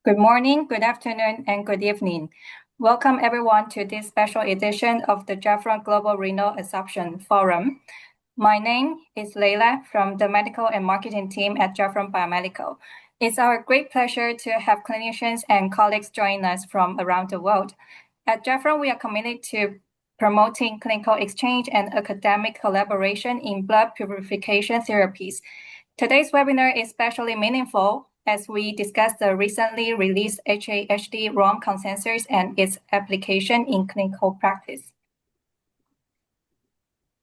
Good morning, good afternoon, and good evening. Welcome everyone to this special edition of the Jafron Global Renal Absorption Forum. My name is Leila from the Medical and Marketing team at Jafron Biomedical. It's our great pleasure to have clinicians and colleagues join us from around the world. At Jafron, we are committed to promoting clinical exchange and academic collaboration in blood purification therapies. Today's webinar is especially meaningful as we discuss the recently released HAHD ROM consensus and its application in clinical practice.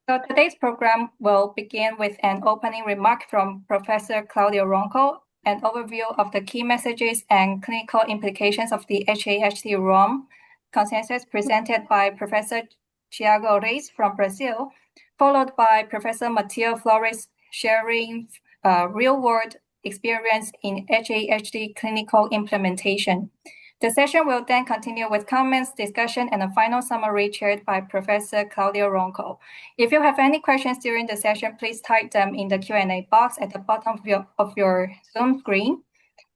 So today's program will begin with an opening remark from Professor Claudio Ronco, an overview of the key messages and clinical implications of the HAHD ROM consensus presented by Professor Tiago Reis from Brazil, followed by Professor Matteo Flores sharing real-world experience in HAHD clinical implementation. The session will then continue with comments, discussion, and a final summary chaired by Professor Claudio Ronco. If you have any questions during the session, please type them in the Q&A box at the bottom of your Zoom screen,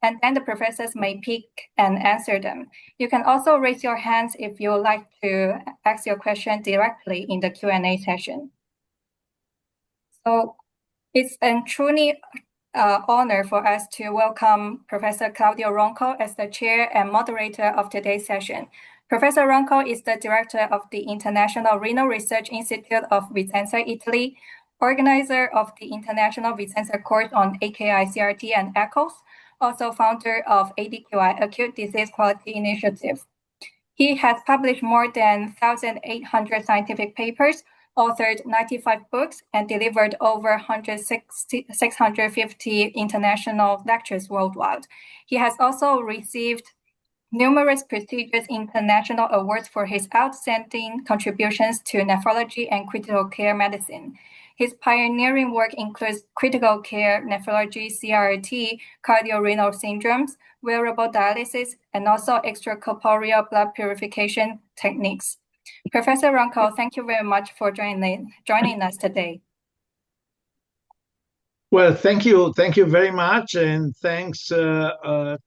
and then the professors may pick and answer them. You can also raise your hands if you would like to ask your question directly in the Q&A session. So it's a truly honor for us to welcome Professor Claudio Ronco as the chair and moderator of today's session. Professor Ronco is the director of the International Renal Research Institute of Vicenza, Italy, organizer of the International Vicenza Course on AKI, CRT, and ECHOS, also founder of ADQI, Acute Disease Quality Initiative. He has published more than 1,800 scientific papers, authored 95 books, and delivered over 650 international lectures worldwide. He has also received numerous prestigious international awards for his outstanding contributions to nephrology and critical care medicine. His pioneering work includes critical care, nephrology, CRT, cardiorenal syndromes, wearable dialysis, and also extracorporeal blood purification techniques. Professor Ronco, thank you very much for joining us today. Well, thank you very much, and thanks to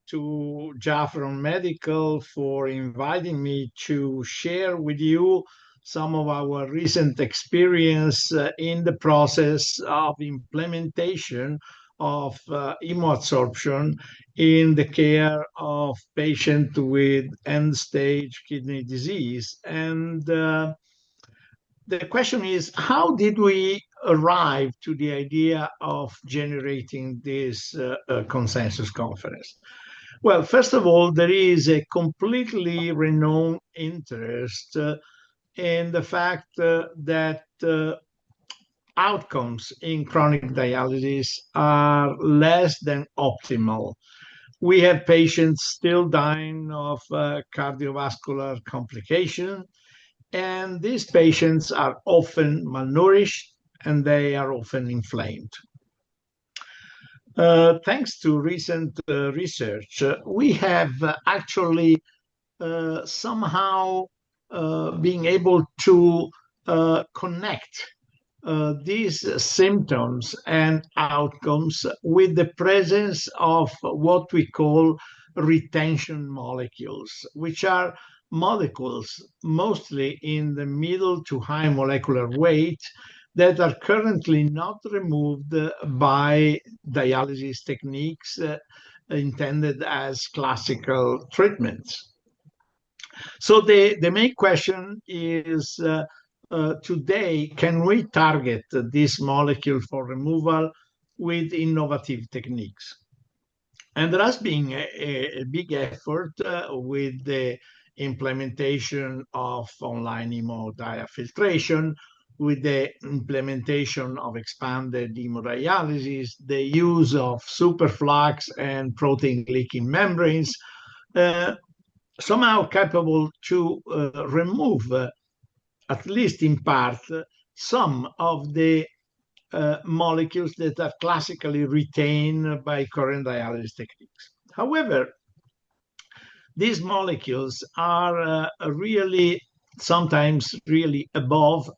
Jafron Medical for inviting me to share with you some of our recent experience in the process of implementation of hemoabsorption in the care of patients with end-stage kidney disease. And the question is, how did we arrive to the idea of generating this consensus conference? Well, first of all, there is a completely renowned interest in the fact that outcomes in chronic dialysis are less than optimal. We have patients still dying of cardiovascular complications, and these patients are often malnourished and they are often inflamed. Thanks to recent research, we have actually somehow being able to connect these symptoms and outcomes with the presence of what we call retention molecules, which are molecules mostly in the middle to high molecular weight that are currently not removed by dialysis techniques intended as classical treatments. So the main question is, today, can we target this molecule for removal with innovative techniques? And there has been a big effort with the implementation of online hemodiafiltration, with the implementation of expanded hemodialysis, the use of superflux and protein-leaking membranes, somehow capable to remove, at least in part, some of the molecules that are classically retained by current dialysis techniques. However, these molecules are really sometimes really above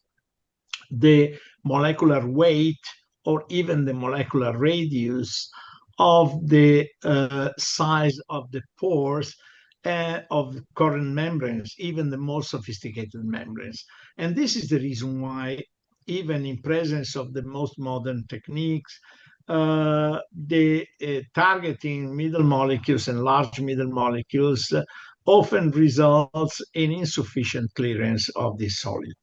the molecular weight or even the molecular radius of the size of the pores of current membranes, even the most sophisticated membranes. And this is the reason why, even in presence of the most modern techniques, the targeting middle molecules and large middle molecules often results in insufficient clearance of this solid.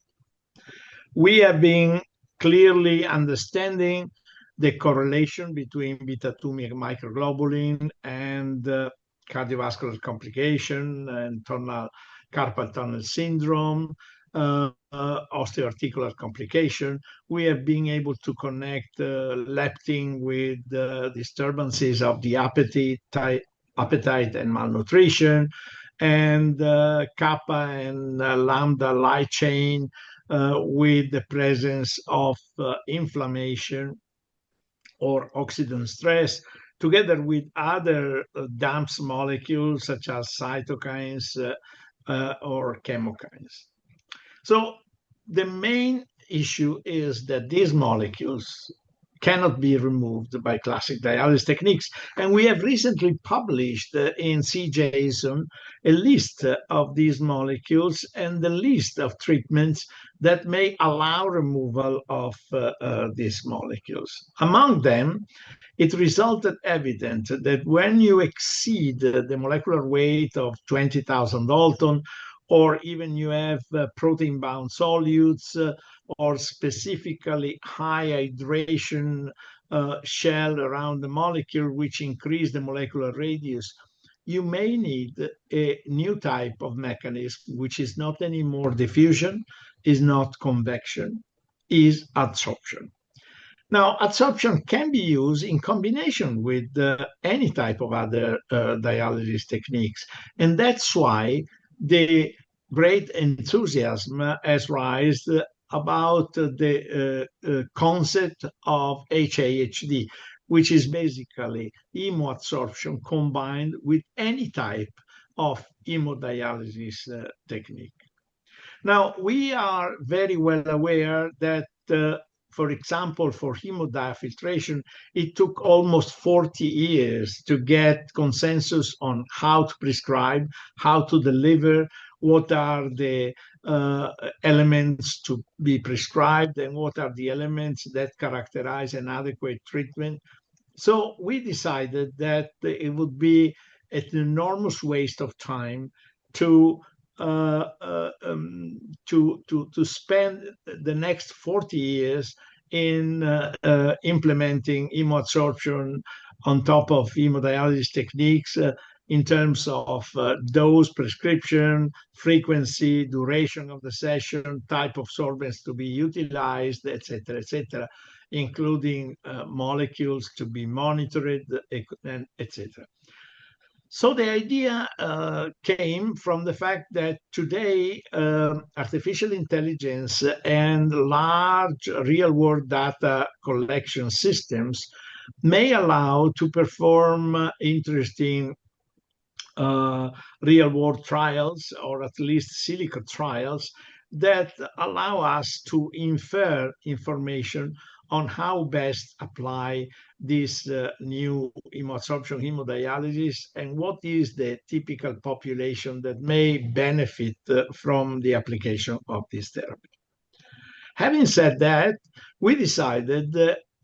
We have been clearly understanding the correlation between beta-2 microglobulin and cardiovascular complication and carpal tunnel syndrome, osteoarticular complication. We have been able to connect leptin with disturbances of the appetite and malnutrition, and kappa and lambda light chain with the presence of inflammation or oxidant stress, together with other DAMPs molecules such as cytokines or chemokines. So the main issue is that these molecules cannot be removed by classic dialysis techniques. And we have recently published in CJSON a list of these molecules and the list of treatments that may allow removal of these molecules. Among them, it resulted evident that when you exceed the molecular weight of 20,000 Dalton, or even you have protein-bound solutes, or specifically high hydration shell around the molecule, which increase the molecular radius, you may need a new type of mechanism, which is not anymore diffusion, is not convection, is adsorption. Now, adsorption can be used in combination with any type of other dialysis techniques. And that's why the great enthusiasm has risen about the concept of HAHD, which is basically hemoadsorption combined with any type of hemodialysis technique. Now, we are very well aware that for example, for hemodiafiltration, it took almost 40 years to get consensus on how to prescribe, how to deliver, what are the elements to be prescribed, and what are the elements that characterize an adequate treatment. So we decided that it would be an enormous waste of time to spend the next 40 years in implementing hemoadsorption on top of hemodialysis techniques in terms of dose, prescription, frequency, duration of the session, type of sorbents to be utilized, etc., including molecules to be monitored, etc. So the idea came from the fact that today artificial intelligence and large real-world data collection systems may allow to perform interesting real-world trials, or at least silico trials, that allow us to infer information on how best apply this new hemoadsorption hemodialysis and what is the typical population that may benefit from the application of this therapy. Having said that, we decided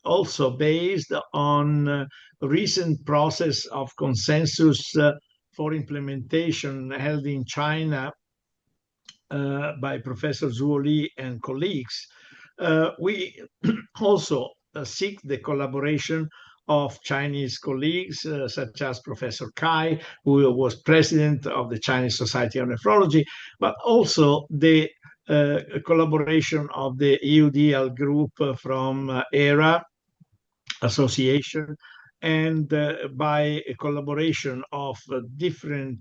also based on recent process of consensus for implementation held in China by Professor Zhuo Li and colleagues, we also seek the collaboration of Chinese colleagues, such as Professor Kai, who was president of the Chinese Society of Nephrology, but also the collaboration of the EUDL group from ERA Association, and by a collaboration of different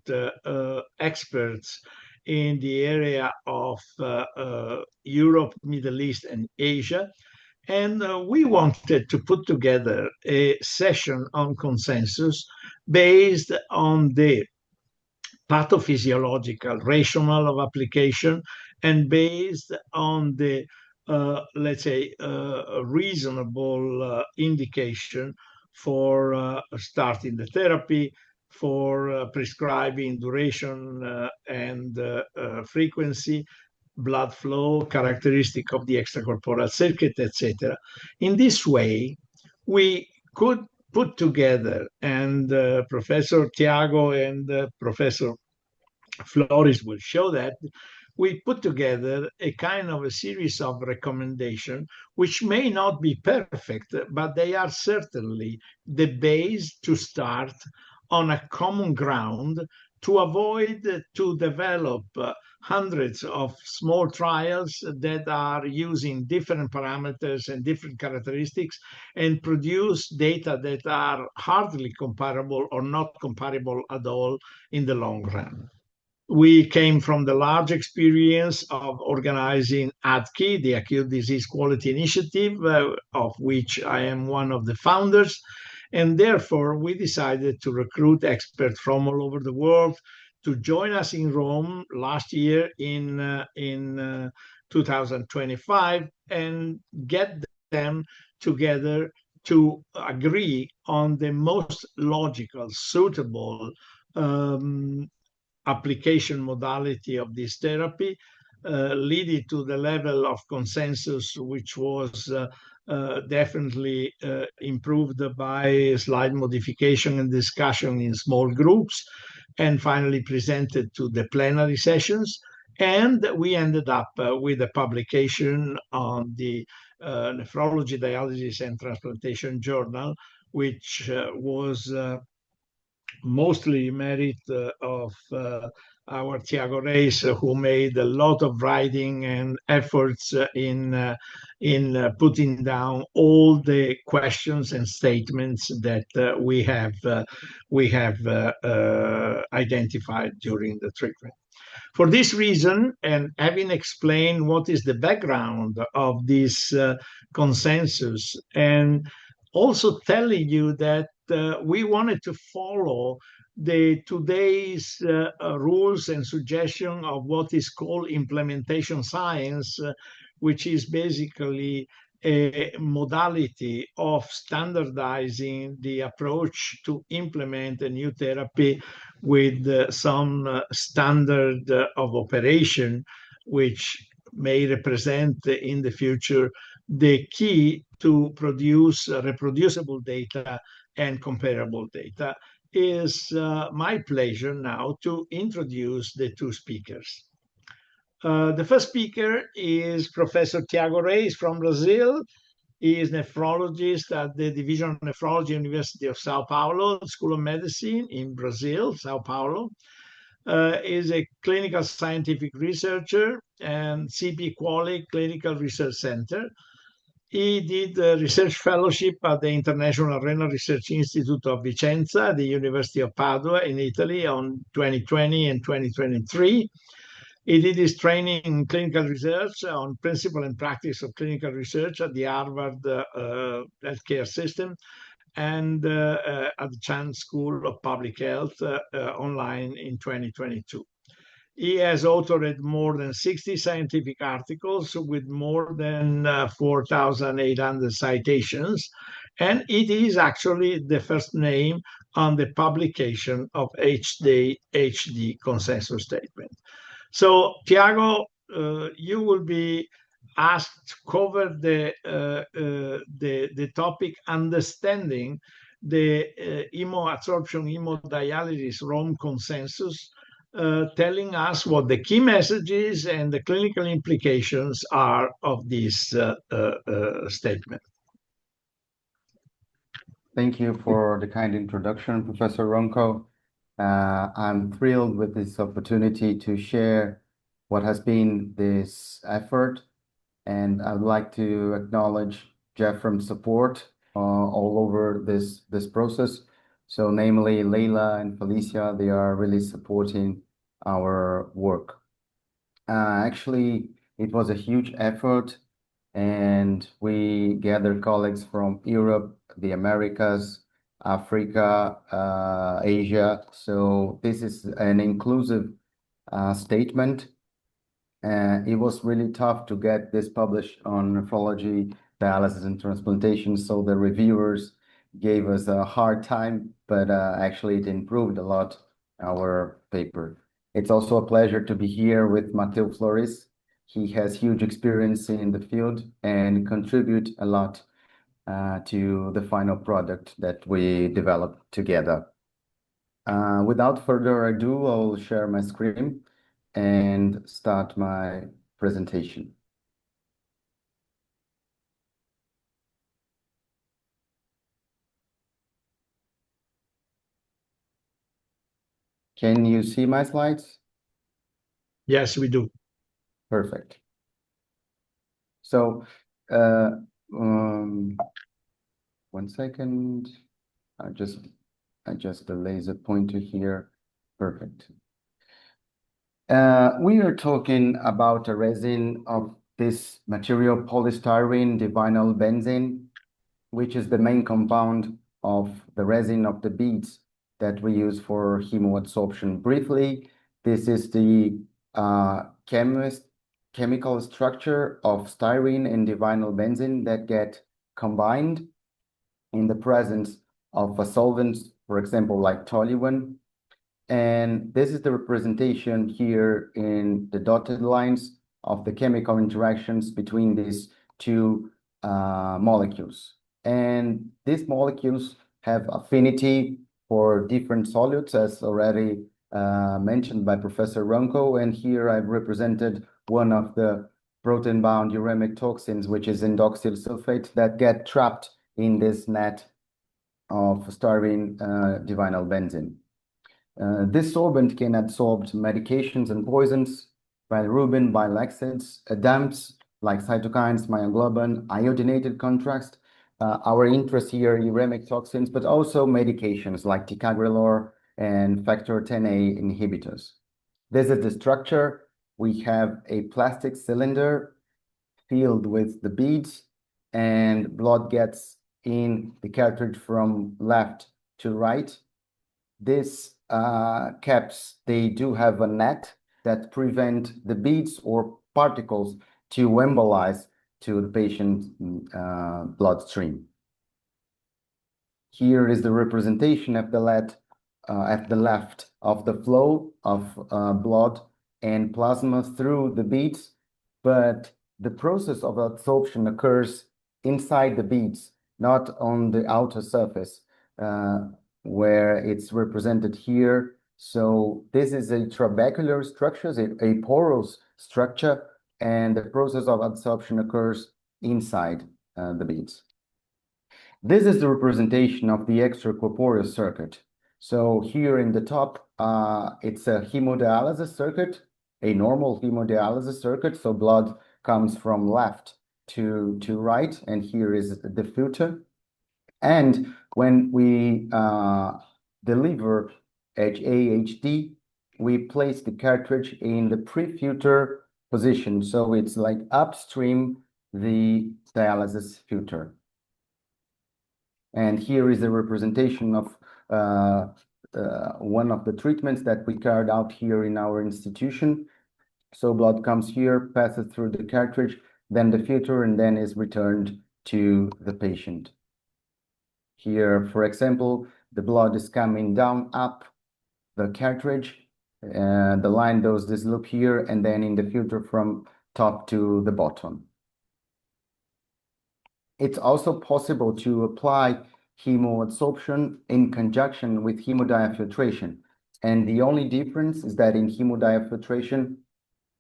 experts in the area of Europe, Middle East, and Asia. And we wanted to put together a session on consensus based on the pathophysiological rationale of application and based on the, let's say, reasonable indication for starting the therapy, for prescribing duration and frequency, blood flow, characteristic of the extracorporeal circuit, etc. In this way, we could put together, and Professor Tiago and Professor Flores will show that, we put together a kind of a series of recommendations, which may not be perfect, but they are certainly the base to start on a common ground to avoid to develop hundreds of small trials that are using different parameters and different characteristics and produce data that are hardly comparable or not comparable at all in the long run. We came from the large experience of organizing ADQI, the Acute Disease Quality Initiative, of which I am one of the founders. And therefore, we decided to recruit experts from all over the world to join us in Rome last year in 2025 and get them together to agree on the most logical, suitable application modality of this therapy, leading to the level of consensus, which was definitely improved by slide modification and discussion in small groups, and finally presented to the plenary sessions. And we ended up with a publication on the Nephrology, Dialysis, and Transplantation Journal, which was mostly merit of our Tiago Reis, who made a lot of writing and efforts in putting down all the questions and statements that we have identified during the treatment. For this reason, and having explained what is the background of this consensus, and also telling you that we wanted to follow today's rules and suggestion of what is called implementation science, which is basically a modality of standardizing the approach to implement a new therapy with some standard of operation, which may represent in the future the key to produce reproducible data and comparable data. Is my pleasure now to introduce the two speakers. The first speaker is Professor Tiago Reis from Brazil. He is nephrologist at the Division of Nephrology, University of Sao Paulo, School of Medicine in Brazil, Sao Paulo. Is a clinical scientific researcher and CP Quali Clinical Research Center. He did a research fellowship at the International Renal Research Institute of Vicenza at the University of Padua in Italy on 2020 and 2023. He did his training in clinical research on principle and practice of clinical research at the Harvard Healthcare System and at the Chan School of Public Health online in 2022. He has authored more than 60 scientific articles with more than 4,800 citations, and it is actually the first name on the publication of HAHD consensus statement. So, Tiago, you will be asked to cover the topic understanding the hemoadsorption hemodialysis Rome consensus, telling us what the key messages and the clinical implications are of this statement. Thank you for the kind introduction, Professor Ronco. I'm thrilled with this opportunity to share what has been this effort, and I would like to acknowledge Jafron's support all over this process. So namely, Leila and Felicia, they are really supporting our work. Actually, it was a huge effort, and we gathered colleagues from Europe, the Americas, Africa, Asia. So this is an inclusive statement. It was really tough to get this published on nephrology, dialysis, and transplantation. So the reviewers gave us a hard time, but actually it improved a lot our paper. It's also a pleasure to be here with Mateo Flores. He has huge experience in the field and contribute a lot to the final product that we developed together. Without further ado, I'll share my screen and start my presentation. Can you see my slides? Yes, we do. Perfect. So, one second. I just adjust the laser pointer here. Perfect. We are talking about a resin of this material, polystyrene divinyl benzene, which is the main compound of the resin of the beads that we use for hemoadsorption. Briefly, this is the chemical structure of styrene and divinyl benzene that get combined in the presence of a solvent, for example, like toluene. And this is the representation here in the dotted lines of the chemical interactions between these two molecules. And these molecules have affinity for different solutes, as already mentioned by Professor Ronco. And here I've represented one of the protein-bound uremic toxins, which is indoxyl sulfate, that get trapped in this net of styrene divinyl benzene. This solvent can absorb medications and poisons, bilirubin, bile acids, damps like cytokines, myoglobin, iodinated contrast. Our interest here, uremic toxins, but also medications like ticagrelor and factor Xa inhibitors. This is the structure. We have a plastic cylinder filled with the beads, and blood gets in the cartridge from left to right. These caps, they do have a net that prevent the beads or particles to embolize to the patient's bloodstream. Here is the representation of the lead at the left of the flow of blood and plasma through the beads, but the process of absorption occurs inside the beads, not on the outer surface, where it's represented here. So this is a trabecular structure, a porous structure, and the process of absorption occurs inside the beads. This is the representation of the extracorporeal circuit. So here in the top, it's a hemodialysis circuit, a normal hemodialysis circuit. So blood comes from left to right, and here is the filter. And when we deliver HAHD, we place the cartridge in the pre-filter position. So it's like upstream the dialysis filter. And here is the representation of one of the treatments that we carried out here in our institution. So blood comes here, passes through the cartridge, then the filter, and then is returned to the patient. Here, for example, the blood is coming down up the cartridge, the line does this loop here, and then in the filter from top to the bottom. It's also possible to apply hemoadsorption in conjunction with hemodiafiltration. And the only difference is that in hemodiafiltration,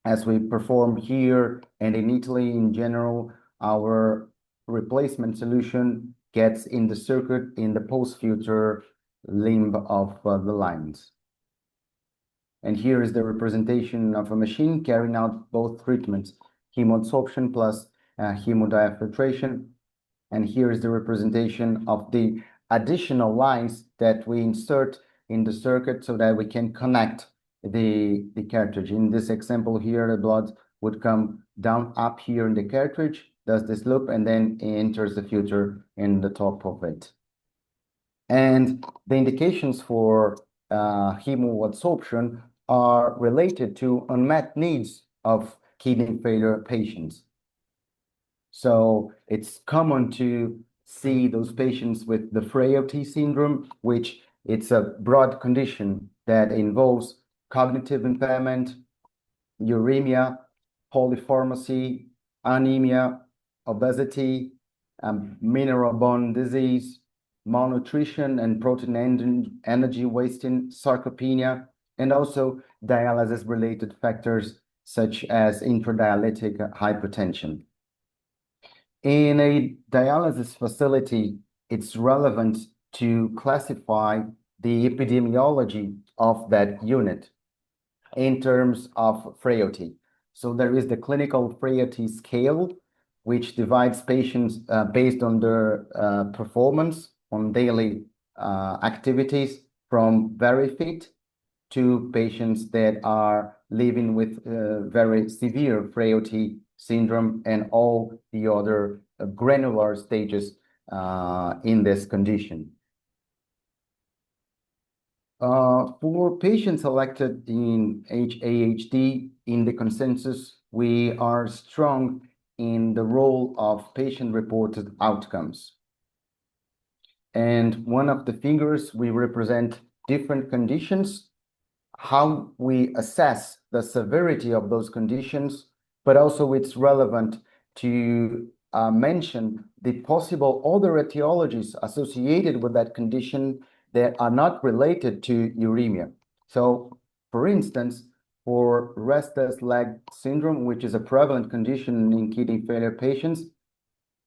as we perform here and in Italy in general, our replacement solution gets in the circuit in the post-filter limb of the lines. And here is the representation of a machine carrying out both treatments, hemoadsorption plus hemodiafiltration. And here is the representation of the additional lines that we insert in the circuit so that we can connect the cartridge. In this example here, the blood would come down up here in the cartridge, does this loop, and then enters the filter in the top of it. And the indications for hemoadsorption are related to unmet needs of kidney failure patients. So it's common to see those patients with the frailty syndrome, which it's a broad condition that involves cognitive impairment, uremia, polypharmacy, anemia, obesity, mineral-borne disease, malnutrition and protein energy wasting, sarcopenia, and also dialysis-related factors such as intradialytic hypertension. In a dialysis facility, it's relevant to classify the epidemiology of that unit in terms of frailty. So there is the clinical frailty scale, which divides patients based on their performance on daily activities from very fit to patients that are living with very severe frailty syndrome and all the other granular stages in this condition. For patients selected in HAHD, in the consensus, we are strong in the role of patient-reported outcomes. And one of the figures, we represent different conditions, how we assess the severity of those conditions, but also it's relevant to mention the possible other etiologies associated with that condition that are not related to uremia. So, for instance, for restless leg syndrome, which is a prevalent condition in kidney failure patients,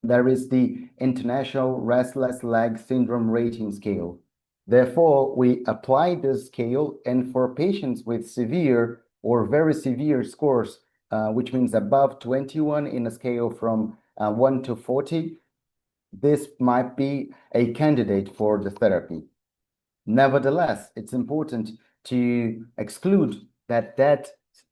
there is the International Restless Leg Syndrome Rating Scale. Therefore, we apply this scale, and for patients with severe or very severe scores, which means above 21 in a scale from 1 to 40, this might be a candidate for the therapy. Nevertheless, it's important to exclude that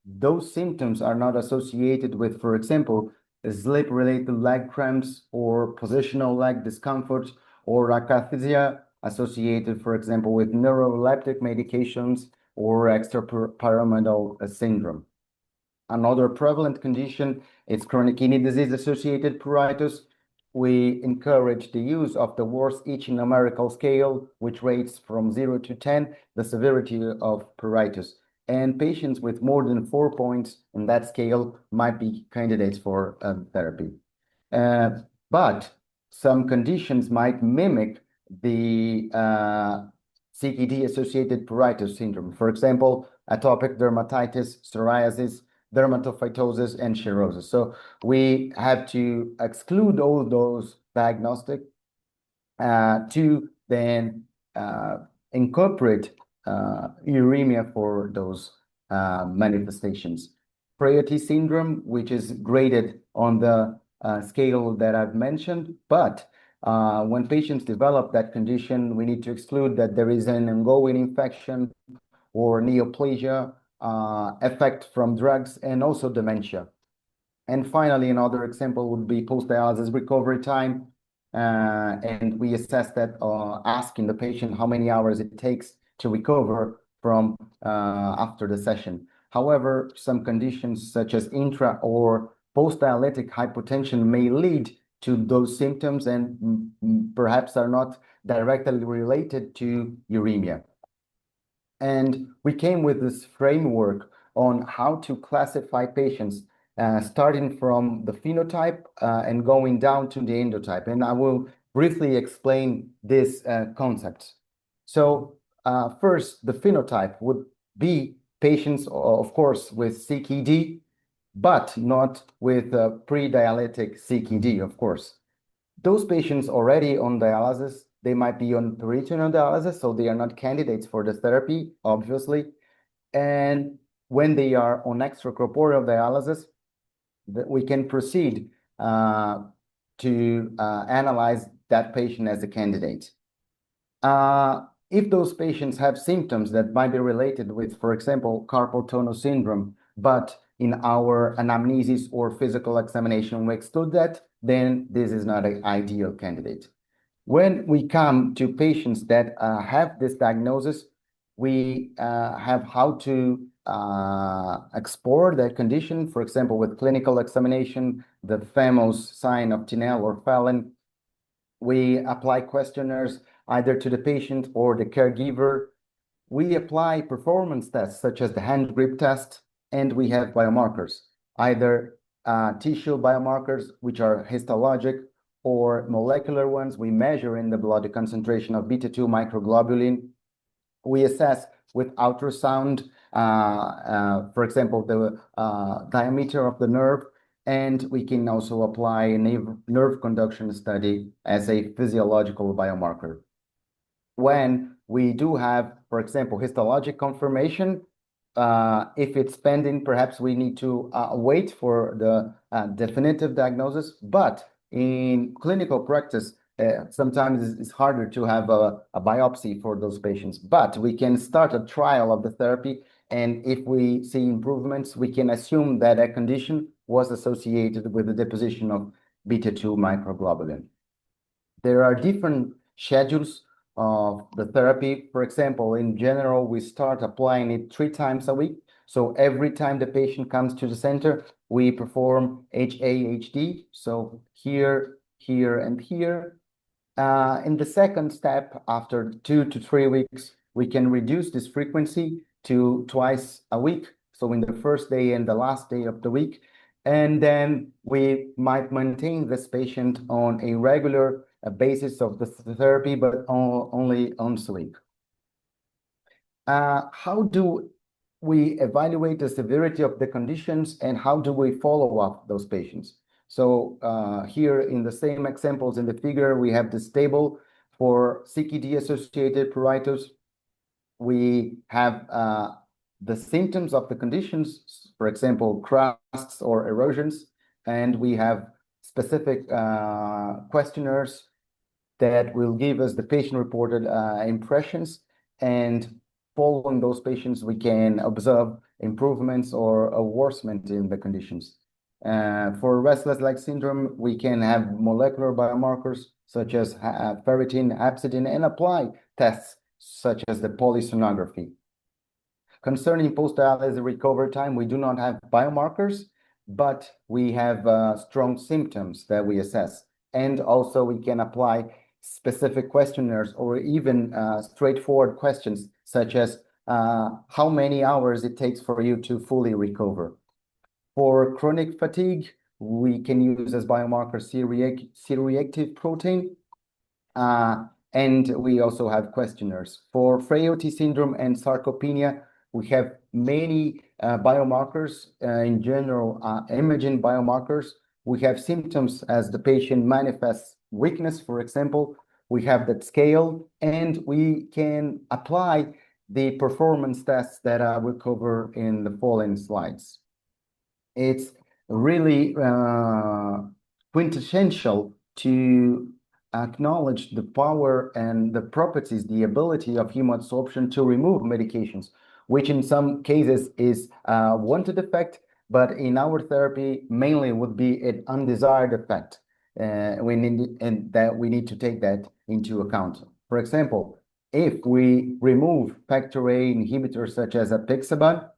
those symptoms are not associated with, for example, sleep-related leg cramps or positional leg discomfort or akathisia associated, for example, with neuroleptic medications or extrapyramidal syndrome. Another prevalent condition is chronic kidney disease-associated pruritus. We encourage the use of the worst itching numerical scale, which rates from 0 to 10, the severity of pruritus. And patients with more than 4 points in that scale might be candidates for therapy. But some conditions might mimic the CKD-associated pruritus syndrome. For example, atopic dermatitis, psoriasis, dermatophytosis, and cirrhosis. So we have to exclude all those diagnostic to then incorporate uremia for those manifestations. Frailty syndrome, which is graded on the scale that I've mentioned, but when patients develop that condition, we need to exclude that there is an ongoing infection or neoplasia, effect from drugs, and also dementia. And finally, another example would be post-dialysis recovery time. And we assess that asking the patient how many hours it takes to recover from after the session. However, some conditions such as intra or post-dialytic hypotension may lead to those symptoms and perhaps are not directly related to uremia. And we came with this framework on how to classify patients, starting from the phenotype and going down to the endotype. And I will briefly explain this concept. So first, the phenotype would be patients, of course, with CKD, but not with pre-dialytic CKD, of course. Those patients already on dialysis, they might be on peritoneal dialysis, so they are not candidates for the therapy, obviously. And when they are on extracorporeal dialysis, we can proceed to analyze that patient as a candidate. If those patients have symptoms that might be related with, for example, carpal tunnel syndrome, but in our anamnesis or physical examination we exclude that, then this is not an ideal candidate. When we come to patients that have this diagnosis, we have how to explore that condition, for example, with clinical examination, the famous sign of Tinel or Fallon. We apply questionnaires either to the patient or the caregiver. We apply performance tests such as the hand grip test, and we have biomarkers, either tissue biomarkers, which are histologic, or molecular ones. We measure in the blood the concentration of beta-2 microglobulin. We assess with ultrasound, for example, the diameter of the nerve, and we can also apply a nerve conduction study as a physiological biomarker. When we do have, for example, histologic confirmation, if it's pending, perhaps we need to wait for the definitive diagnosis. But in clinical practice, sometimes it's harder to have a biopsy for those patients. But we can start a trial of the therapy, and if we see improvements, we can assume that a condition was associated with the deposition of beta-2 microglobulin. There are different schedules of the therapy. For example, in general, we start applying it 3 times a week. So every time the patient comes to the center, we perform HAHD. So here, here, and here. In the second step, after 2 to 3 weeks, we can reduce this frequency to twice a week. So in the first day and the last day of the week. And then we might maintain this patient on a regular basis of the therapy, but only once a week. How do we evaluate the severity of the conditions, and how do we follow up those patients? So here in the same examples in the figure, we have this table for CKD-associated pruritus. We have the symptoms of the conditions, for example, crusts or erosions, and we have specific questionnaires that will give us the patient-reported impressions, and following those patients, we can observe improvements or a worsening in the conditions. For restless leg syndrome, we can have molecular biomarkers such as ferritin, hepcidin, and apply tests such as the polysomnography. Concerning post-dialysis recovery time, we do not have biomarkers, but we have strong symptoms that we assess. And also we can apply specific questionnaires or even straightforward questions such as how many hours it takes for you to fully recover. For chronic fatigue, we can use as biomarker C-reactive protein, and we also have questionnaires. For frailty syndrome and sarcopenia, we have many biomarkers, in general, imaging biomarkers. We have symptoms as the patient manifests weakness, for example. We have that scale, and we can apply the performance tests that I will cover in the following slides. It's really quintessential to acknowledge the power and the properties, the ability of hemoabsorption to remove medications, which in some cases is a wanted effect, but in our therapy mainly would be an undesired effect. We need to take that into account. For example, if we remove factor A inhibitors such as apixaban,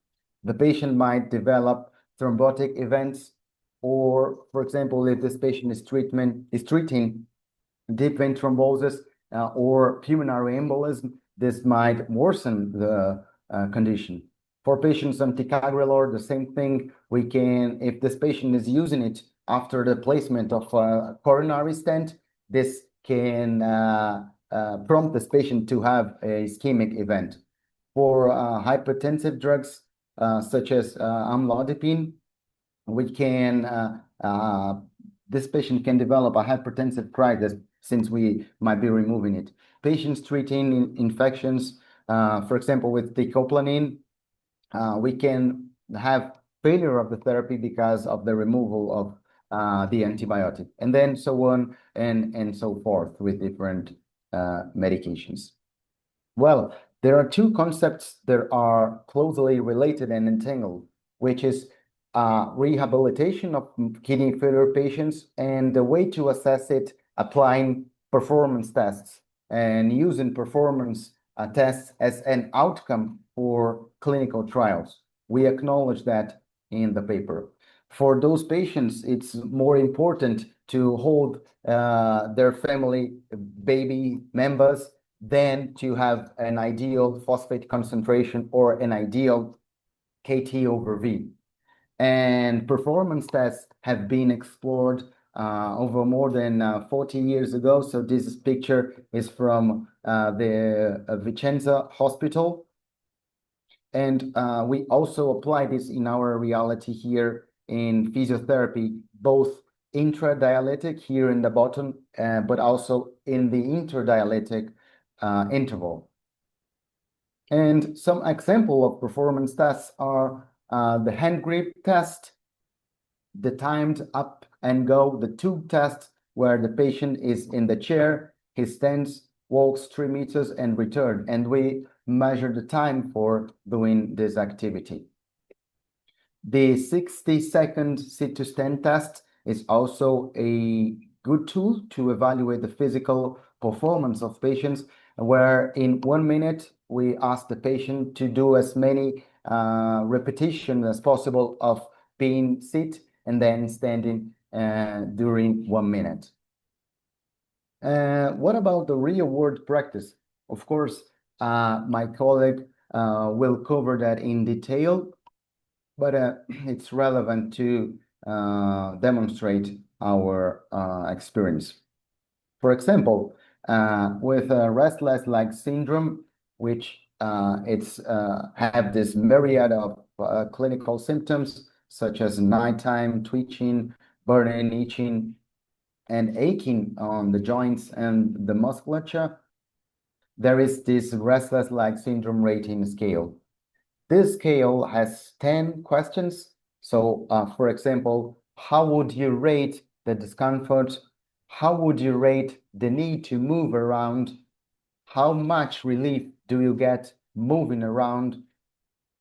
the patient might develop thrombotic events, or for example, if this patient is treating deep vein thrombosis or pulmonary embolism, this might worsen the condition. For patients on ticagrelor, the same thing. We can, if this patient is using it after the placement of a coronary stent, this can prompt this patient to have a ischemic event. For hypertensive drugs such as amlodipine, we can this patient can develop a hypertensive crisis since we might be removing it. Patients treating infections, for example, with teicoplanin, we can have failure of the therapy because of the removal of the antibiotic, and then so on and so forth with different medications. Well, there are 2 concepts that are closely related and entangled, which is rehabilitation of kidney failure patients, and the way to assess it, applying performance tests and using performance tests as an outcome for clinical trials. We acknowledge that in the paper. For those patients, it's more important to hold their family baby members than to have an ideal phosphate concentration or an ideal KT over V. And performance tests have been explored over more than 40 years ago. So this picture is from the Vicenza Hospital. And we also apply this in our reality here in physiotherapy, both intradialytic here in the bottom, but also in the interdialytic interval. And some example of performance tests are the hand grip test, the timed up and go, the tube test, where the patient is in the chair, he stands, walks 3 meters and return, and we measure the time for doing this activity. The 60-second sit to stand test is also a good tool to evaluate the physical performance of patients, where in 1 minute we ask the patient to do as many repetitions as possible of being sit and then standing during 1 minute. What about the real world practice? Of course, my colleague will cover that in detail, but it's relevant to demonstrate our experience. For example, with restless leg syndrome, which it's have this myriad of clinical symptoms such as nighttime twitching, burning, itching, and aching on the joints and the musculature, there is this restless leg syndrome rating scale. This scale has 10 questions. So, for example, how would you rate the discomfort? How would you rate the need to move around? How much relief do you get moving around?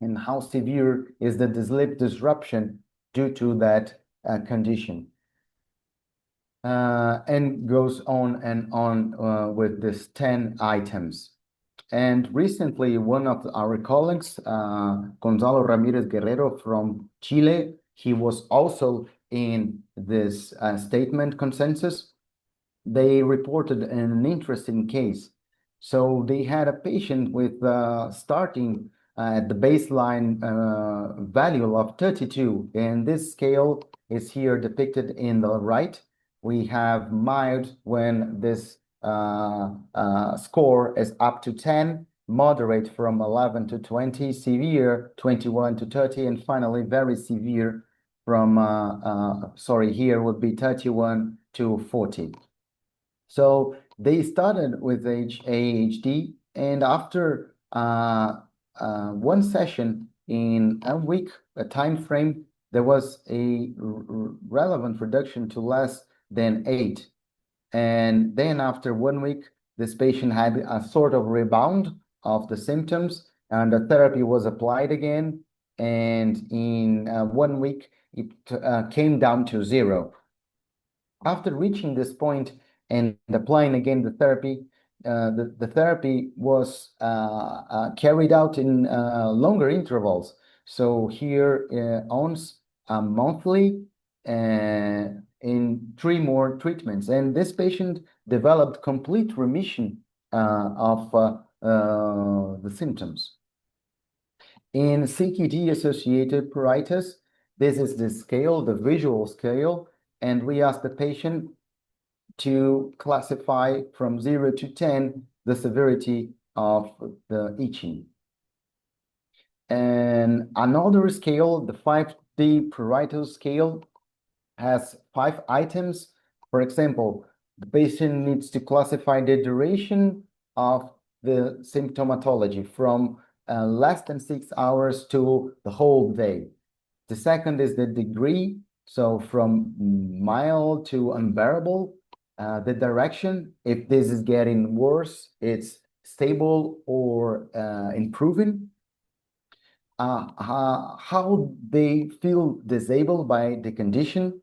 And how severe is the sleep disruption due to that condition? And goes on and on with these 10 items. And recently, one of our colleagues, Gonzalo Ramirez Guerrero from Chile, he was also in this statement consensus. They reported an interesting case. So they had a patient with starting at the baseline value of 32, and this scale is here depicted in the right. We have mild when this score is up to 10, moderate from 11 to 20, severe 21 to 30, and finally very severe from, here would be 31 to 40. So they started with HAHD, and after one session in a week, a time frame, there was a relevant reduction to less than 8. And then after 1 week, this patient had a sort of rebound of the symptoms, and the therapy was applied again. And in 1 week, it came down to 0. After reaching this point and applying again the therapy, the therapy was carried out in longer intervals. So here once monthly, in 3 more treatments, and this patient developed complete remission of the symptoms. In CKD-associated pruritus, this is the scale, the visual scale, and we ask the patient to classify from 0 to 10 the severity of the itching. And another scale, the 5D pruritus scale, has 5 items. For example, the patient needs to classify the duration of the symptomatology from less than 6 hours to the whole day. The second is the degree, so from mild to unbearable. The direction, if this is getting worse, it's stable or improving. How they feel disabled by the condition,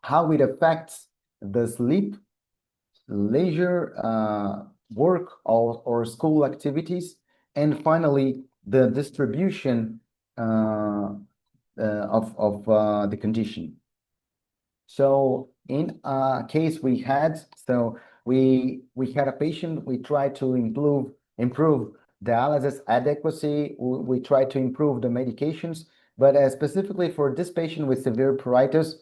how it affects the sleep, leisure, work, or school activities, and finally, the distribution of the condition. So in a case we had, so we had a patient, we tried to improve dialysis adequacy, we tried to improve the medications, but specifically for this patient with severe pruritus,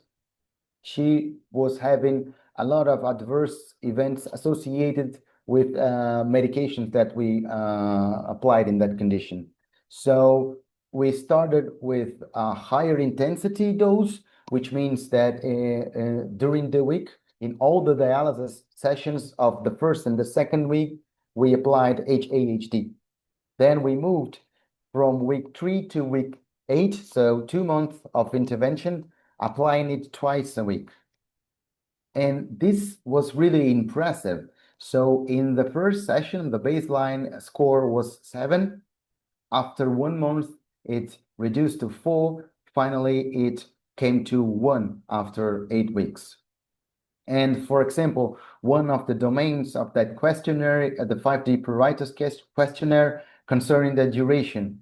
she was having a lot of adverse events associated with medications that we applied in that condition. So we started with a higher intensity dose, which means that during the week, in all the dialysis sessions of the first and the second week, we applied HAHD. Then we moved from week 3 to week 8, so 2 months of intervention, applying it twice a week. And this was really impressive. So in the first session, the baseline score was 7. After 1 month, it reduced to 4. Finally, it came to 1 after 8 weeks. And for example, one of the domains of that questionnaire, the 5D pruritus questionnaire, concerning the duration.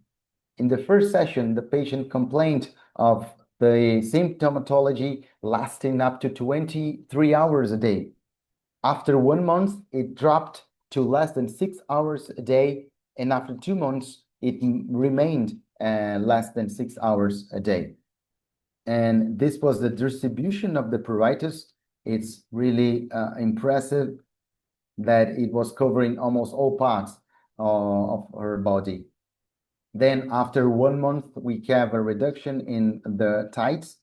In the first session, the patient complained of the symptomatology lasting up to 23 hours a day. After 1 month, it dropped to less than 6 hours a day, and after 2 months, it remained less than 6 hours a day. And this was the distribution of the pruritus. It's really impressive that it was covering almost all parts of her body. Then after 1 month, we have a reduction in the tides.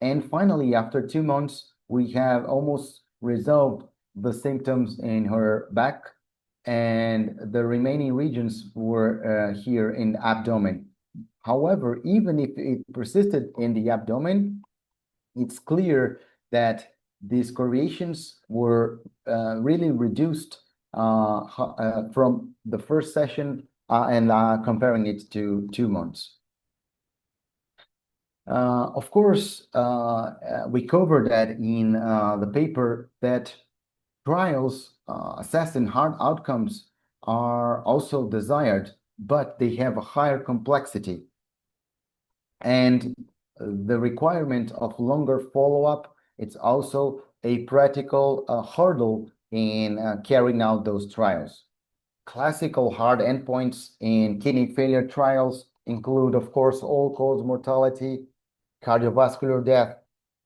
And finally, after 2 months, we have almost resolved the symptoms in her back, and the remaining regions were here in the abdomen. However, even if it persisted in the abdomen, it's clear that these correlations were really reduced from the first session and comparing it to 2 months. Of course, we covered that in the paper that trials assessing hard outcomes are also desired, but they have a higher complexity. And the requirement of longer follow-up, it's also a practical hurdle in carrying out those trials. Classical hard endpoints in kidney failure trials include, of course, all-cause mortality, cardiovascular death,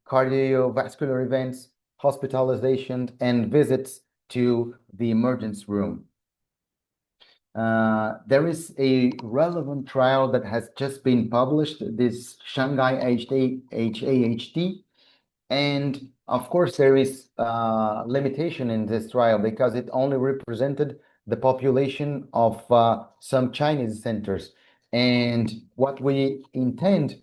cardiovascular events, hospitalization, and visits to the emergency room. There is a relevant trial that has just been published, this Shanghai HAHD, and of course there is limitation in this trial because it only represented the population of some Chinese centers. And what we intend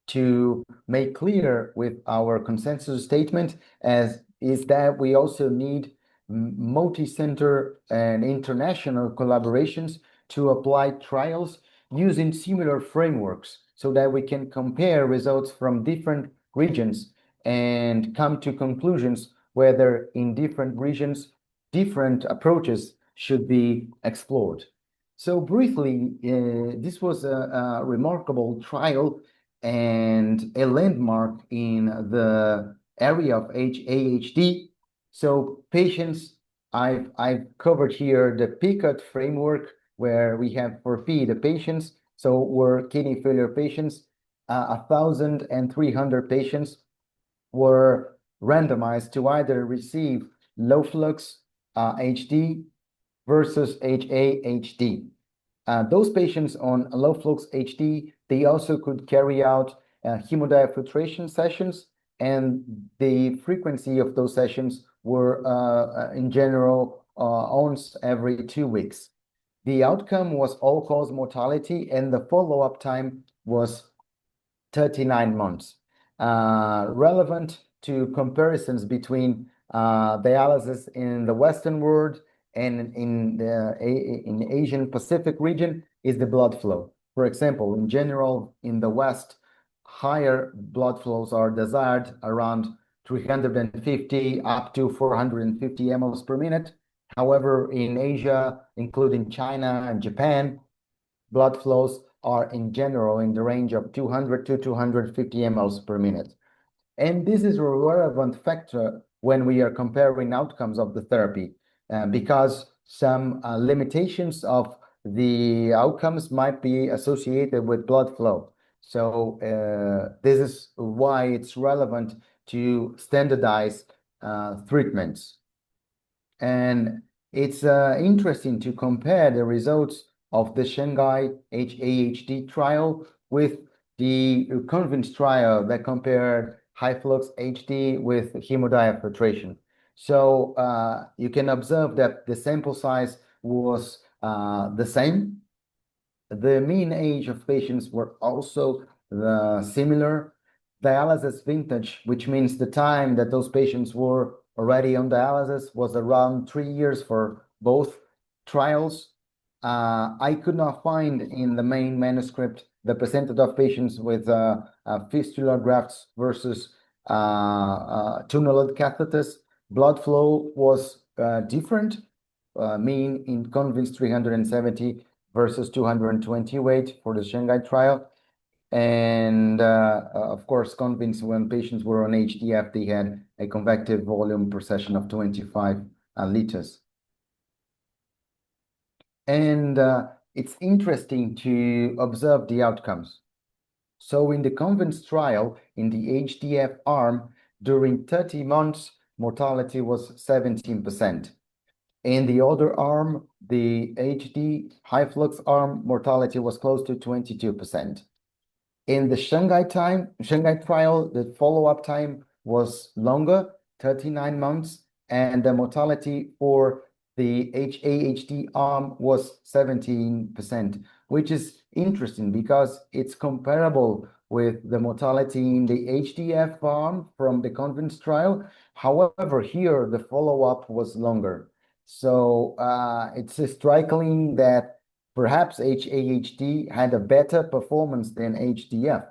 to make clear with our consensus statement is that we also need multi-center and international collaborations to apply trials using similar frameworks so that we can compare results from different regions and come to conclusions whether in different regions different approaches should be explored. So briefly, this was a remarkable trial and a landmark in the area of HAHD. So patients, I've covered here the PICOT framework where we have for P the patients. So we're kidney failure patients. 1,300 patients were randomized to either receive low flux HD versus HAHD. Those patients on low flux HD, they also could carry out hemodiafiltration sessions, and the frequency of those sessions were in general once every 2 weeks. The outcome was all-cause mortality, and the follow-up time was 39 months. Relevant to comparisons between dialysis in the Western world and in the Asian Pacific region is the blood flow. For example, in general, in the West, higher blood flows are desired around 350 up to 450 mLs per minute. However, in Asia, including China and Japan, blood flows are in general in the range of 200 to 250 mLs per minute. And this is a relevant factor when we are comparing outcomes of the therapy, because some limitations of the outcomes might be associated with blood flow. So this is why it's relevant to standardize treatments. And it's interesting to compare the results of the Shanghai HAHD trial with the CONVINCE trial that compared high flux HD with hemodiafiltration. So you can observe that the sample size was the same. The mean age of patients were also similar. Dialysis vintage, which means the time that those patients were already on dialysis, was around 3 years for both trials. I could not find in the main manuscript the percentage of patients with fistula grafts versus tunneled catheters. Blood flow was different, mean in CONVINCE 370 versus 220 weight for the Shanghai trial. And of course, CONVINCE, when patients were on HDF, they had a convective volume per session of 25 liters. And it's interesting to observe the outcomes. So in the CONVINCE trial, in the HDF arm, during 30 months, mortality was 17%. In the other arm, the HD high flux arm, mortality was close to 22%. In the Shanghai trial, the follow-up time was longer, 39 months, and the mortality for the HAHD arm was 17%, which is interesting because it's comparable with the mortality in the HDF arm from the CONVINCE trial. However, here the follow-up was longer. So it's striking that perhaps HAHD had a better performance than HDF,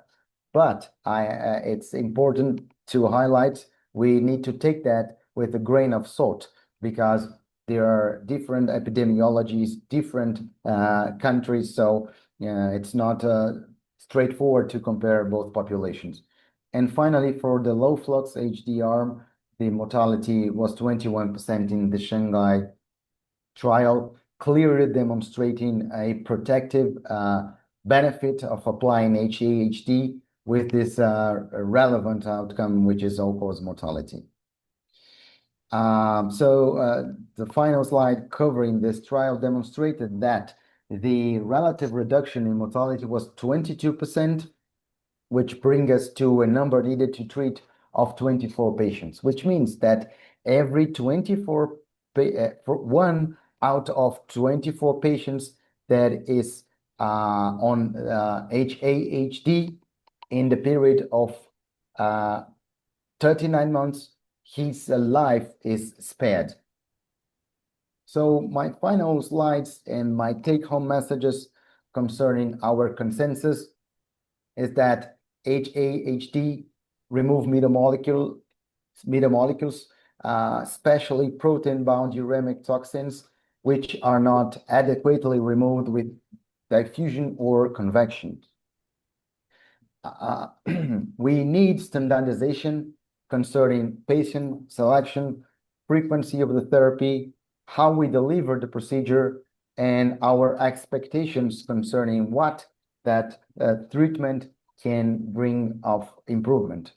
but it's important to highlight we need to take that with a grain of salt because there are different epidemiologies, different countries, so it's not straightforward to compare both populations. And finally, for the low flux HD arm, the mortality was 21% in the Shanghai trial, clearly demonstrating a protective benefit of applying HAHD with this relevant outcome, which is all-cause mortality. The final slide covering this trial demonstrated that the relative reduction in mortality was 22%, which brings us to a number needed to treat of 24 patients, which means that every 24 one out of 24 patients that is on HAHD in the period of 39 months, his life is spared. So my final slides and my take-home messages concerning our consensus is that HAHD remove metabolic molecules, especially protein-bound uremic toxins, which are not adequately removed with diffusion or convection. We need standardization concerning patient selection, frequency of the therapy, how we deliver the procedure, and our expectations concerning what that treatment can bring of improvement.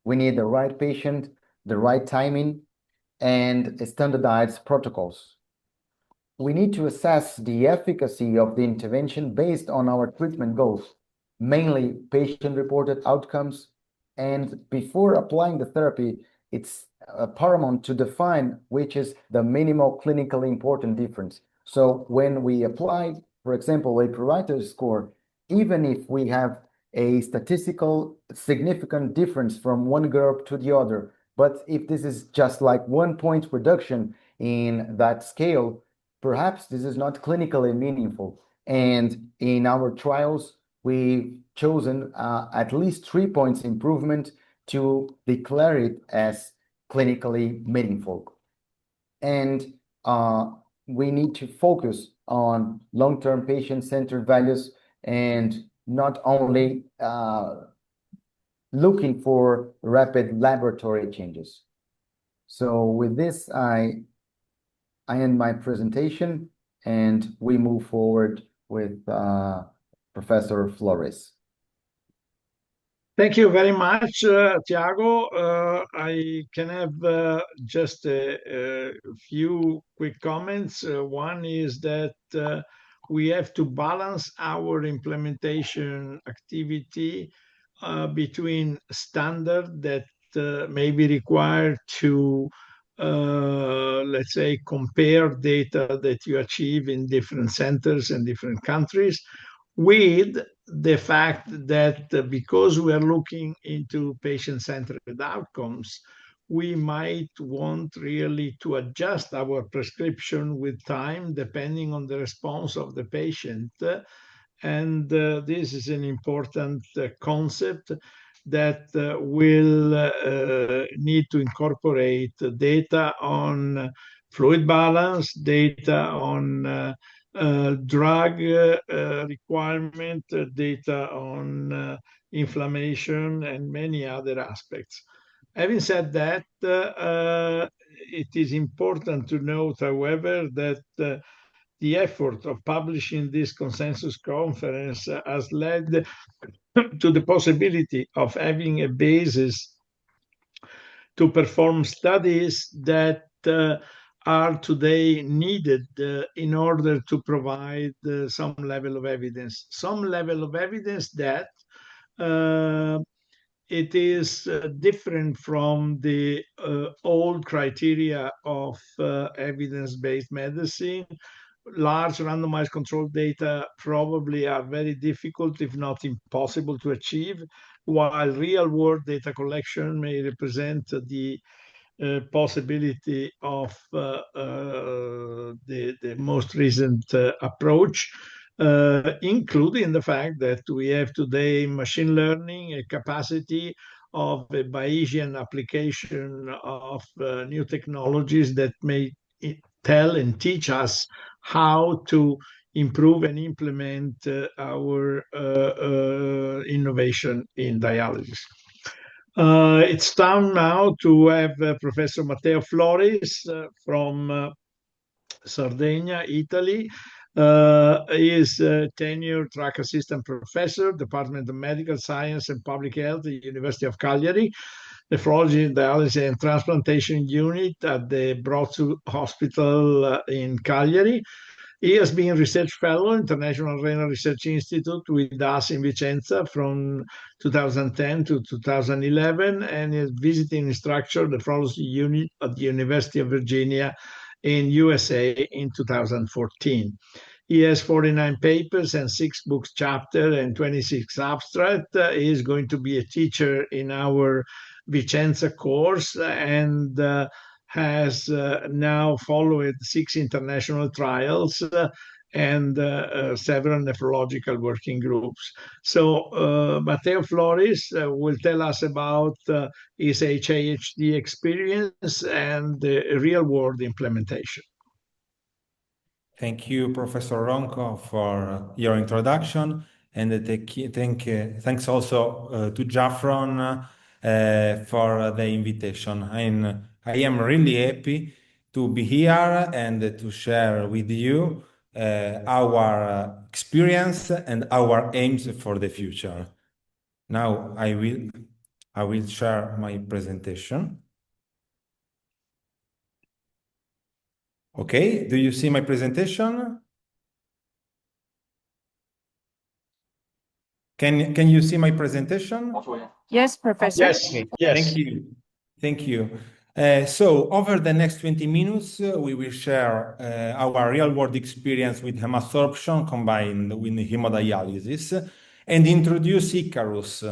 We need the right patient, the right timing, and standardized protocols. We need to assess the efficacy of the intervention based on our treatment goals, mainly patient-reported outcomes. And before applying the therapy, it's paramount to define which is the minimal clinically important difference. So when we apply, for example, a pruritus score, even if we have a statistical significant difference from one group to the other, but if this is just like 1 point reduction in that scale, perhaps this is not clinically meaningful. And in our trials, we've chosen at least 3 points improvement to declare it as clinically meaningful. And we need to focus on long-term patient-centered values and not only looking for rapid laboratory changes. So with this, I end my presentation and we move forward with Professor Flores. Thank you very much, Tiago. I can have just a few quick comments. One is that we have to balance our implementation activity between standard that may be required to, let's say, compare data that you achieve in different centers and different countries, with the fact that because we are looking into patient-centered outcomes, we might want really to adjust our prescription with time depending on the response of the patient. And this is an important concept that will need to incorporate data on fluid balance, data on drug requirement, data on inflammation, and many other aspects. Having said that, it is important to note, however, that the effort of publishing this consensus conference has led to the possibility of having a basis to perform studies that are today needed in order to provide some level of evidence. Some level of evidence that it is different from the old criteria of evidence-based medicine. Large randomized controlled data probably are very difficult, if not impossible, to achieve, while real-world data collection may represent the possibility of the most recent approach, including the fact that we have today machine learning, a capacity of a Bayesian application of new technologies that may tell and teach us how to improve and implement our innovation in dialysis. It's time now to have Professor Matteo Flores from Sardinia, Italy. He is a tenured track assistant professor, Department of Medical Science and Public Health at the University of Cagliari, Nephrology, Dialysis and Transplantation Unit at the Brozzo Hospital in Cagliari. He has been Research Fellow, International Renal Research Institute with us in Vicenza from 2010 to 2011, and is visiting instructor, nephrology unit at the University of Virginia in USA in 2014. He has 49 papers and 6 books chapter and 26 abstract. He is going to be a teacher in our Vicenza course and has now followed 6 international trials and several nephrological working groups. So Matteo Flores will tell us about his HAHD experience and the real-world implementation. Thank you, Professor Ronco, for your introduction, and thanks also to Jafron for the invitation. I am really happy to be here and to share with you our experience and our aims for the future. Now I will share my presentation. Okay, do you see my presentation? Can you see my presentation? Yes, Professor. Yes, Okay. yes. Thank you. So over the next 20 minutes, we will share our real-world experience with hemoabsorption combined with hemodialysis and introduce Icarus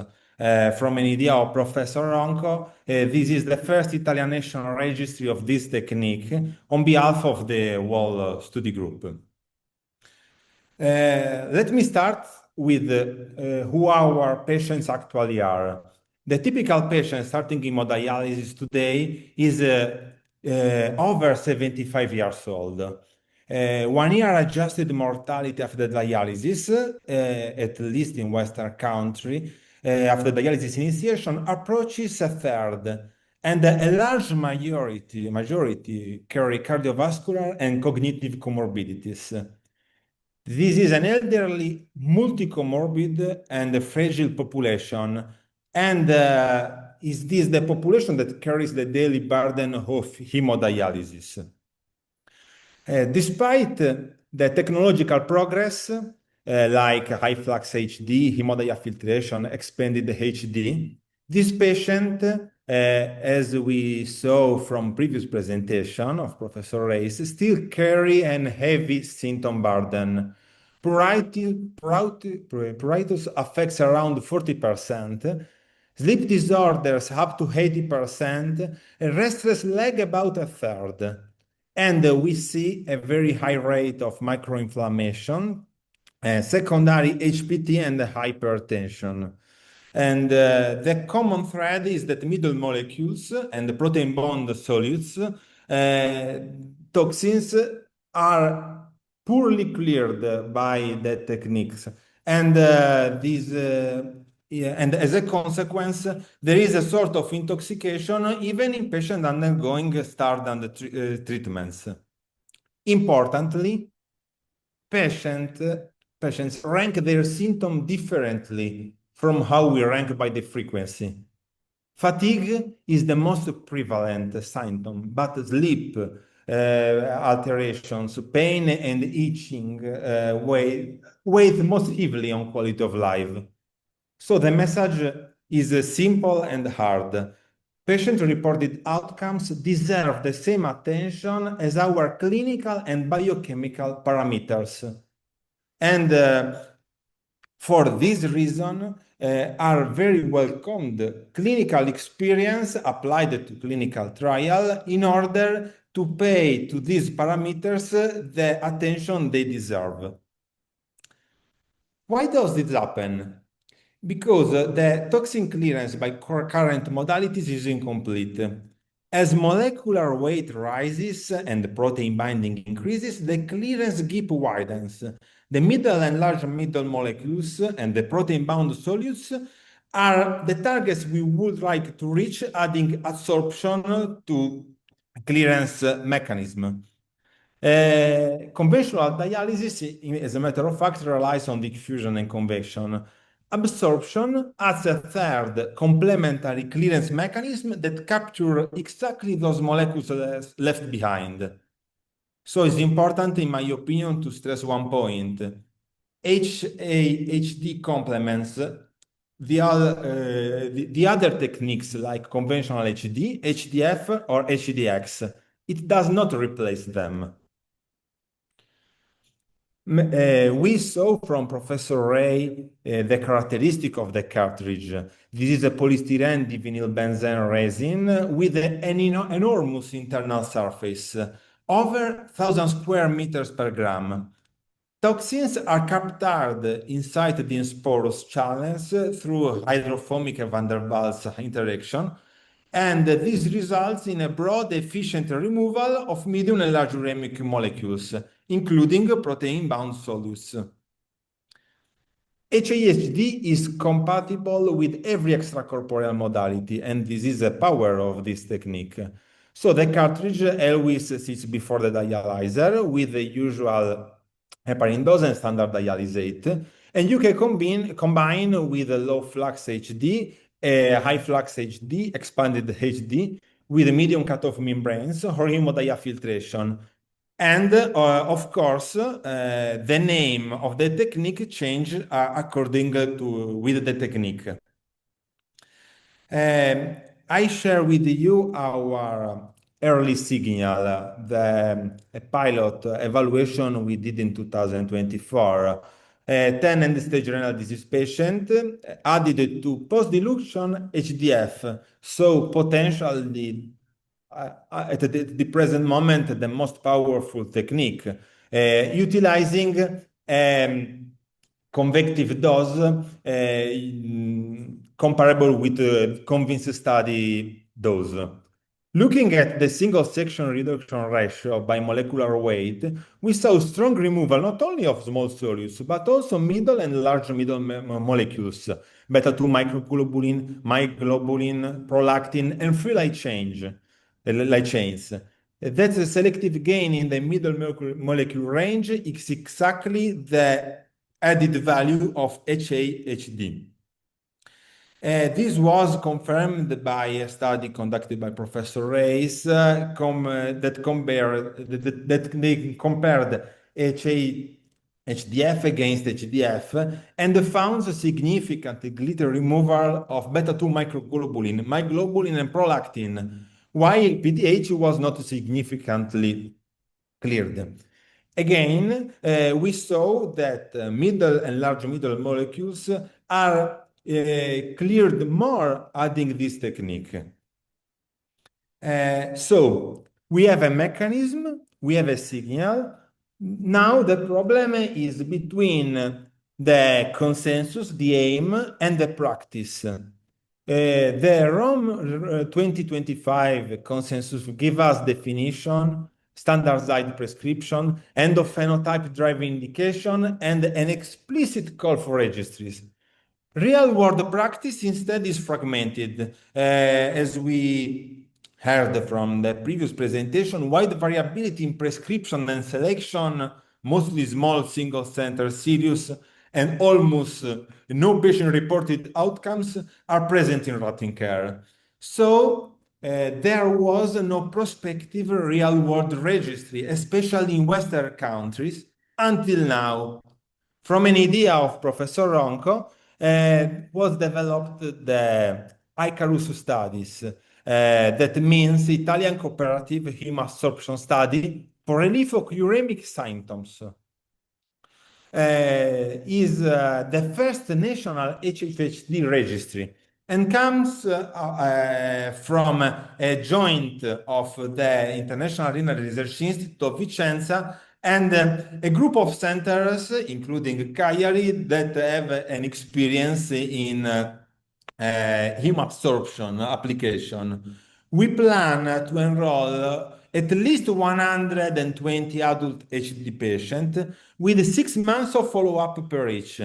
from an idea of Professor Ronco. This is the first Italian national registry of this technique on behalf of the whole study group. Let me start with who our patients actually are. The typical patient starting hemodialysis today is over 75 years old. 1 year adjusted mortality after dialysis, at least in Western country, after dialysis initiation approaches a third, and a large majority carry cardiovascular and cognitive comorbidities. This is an elderly, multi-comorbid and fragile population, and is this the population that carries the daily burden of hemodialysis? Despite the technological progress, like high flux HD, hemodiafiltration, expanded HD, this patient, as we saw from previous presentation of Professor Reis, still carry an heavy symptom burden. Pruritus affects around 40%, sleep disorders up to 80%, and restless leg about a third. And we see a very high rate of microinflammation, secondary HPT, and hypertension. And the common thread is that middle molecules and the protein bond solutes, toxins, are poorly cleared by the techniques. And and as a consequence, there is a sort of intoxication even in patients undergoing standard treatments. Importantly, patients rank their symptoms differently from how we rank by the frequency. Fatigue is the most prevalent symptom, but sleep alterations, pain, and itching weigh most heavily on quality of life. So the message is simple and hard. Patient-reported outcomes deserve the same attention as our clinical and biochemical parameters. And for this reason, are very welcomed clinical experience applied to clinical trial in order to pay to these parameters the attention they deserve. Why does this happen? Because the toxin clearance by current modalities is incomplete. As molecular weight rises and protein binding increases, the clearance gap widens. The middle and large middle molecules and the protein-bound solutes are the targets we would like to reach, adding absorption to clearance mechanism. Conventional dialysis, as a matter of fact, relies on diffusion and convection. Absorption adds a third complementary clearance mechanism that captures exactly those molecules left behind. So it's important, in my opinion, to stress one point. HAHD complements the other techniques like conventional HD, HDF, or HDX. It does not replace them. We saw from Professor Ray the characteristic of the cartridge. This is a polystyrene divinylbenzene resin with an enormous internal surface, over 1,000 square meters per gram. Toxins are captured inside the sporous channels through hydrophobic van der Waals interaction, and this results in a broad, efficient removal of medium and large uremic molecules, including protein-bound solutes. HAHD is compatible with every extracorporeal modality, and this is the power of this technique. So the cartridge always sits before the dialyzer with the usual heparin dose and standard dialysate, and you can combine with a low flux HD, high flux HD, expanded HD, with medium cutoff membranes or hemodiafiltration. And of course, the name of the technique change according to with the technique. I share with you our early signal, the pilot evaluation we did in 2024. 10 end-stage renal disease patient added to post-dilution HDF, so potentially at the present moment the most powerful technique, utilizing convective dose comparable with the CONVINCE study dose. Looking at the single section reduction ratio by molecular weight, we saw strong removal not only of small solutes, but also middle and large middle molecules, beta-2 microglobulin, myoglobulin, prolactin, and free light chains. That selective gain in the middle molecule range is exactly the added value of HAHD. This was confirmed by a study conducted by Professor Reis that they compared HDF against HDF and found a significant glitter removal of beta-2 microglobulin, myoglobulin, and prolactin, while PTH was not significantly cleared. Again, we saw that middle and large middle molecules are cleared more adding this technique. So we have a mechanism, we have a signal. Now the problem is between the consensus, the aim, and the practice. The ROM 2025 consensus give us definition, standardized prescription, endophenotype driving indication, and an explicit call for registries. Real-world practice instead is fragmented. As we heard from the previous presentation, wide variability in prescription and selection, mostly small single-center serious, and almost no patient-reported outcomes are present in routine care. So there was no prospective real-world registry, especially in Western countries, until now. From an idea of Professor Ronco, was developed the Icarus studies. That means Italian Cooperative Hemabsorption Study for relief of uremic symptoms. Is the first national HHD registry and comes from a joint of the International Renal Research Institute of Vicenza and a group of centers, including Cagliari, that have an experience in hemabsorption application. We plan to enroll at least 120 adult HD patients with 6 months of follow-up per each.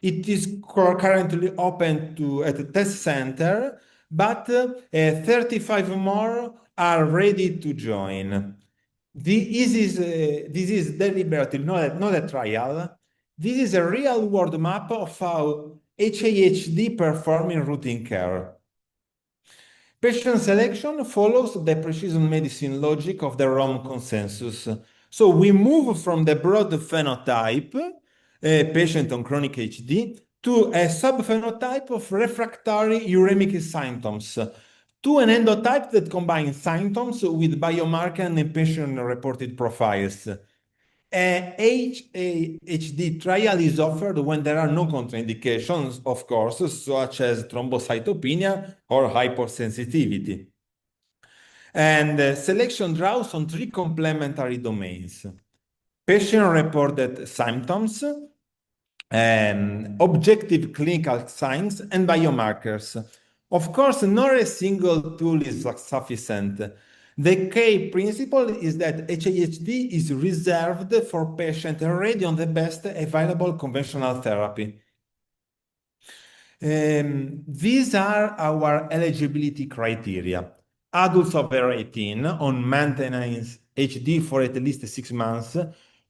It is currently open at a test center, but 35 more are ready to join. This is deliberately not a trial. This is a real-world map of how HAHD perform in routine care. Patient selection follows the precision medicine logic of the Rome consensus. So we move from the broad phenotype, patient on chronic HD, to a subphenotype of refractory uremic symptoms, to an endotype that combines symptoms with biomarker and patient-reported profiles. HAHD trial is offered when there are no contraindications, of course, such as thrombocytopenia or hypersensitivity. And selection draws on 3 complementary domains: patient-reported symptoms, objective clinical signs, and biomarkers. Of course, not a single tool is sufficient. The key principle is that HAHD is reserved for patients already on the best available conventional therapy. These are our eligibility criteria. Adults over 18 on maintenance HD for at least 6 months,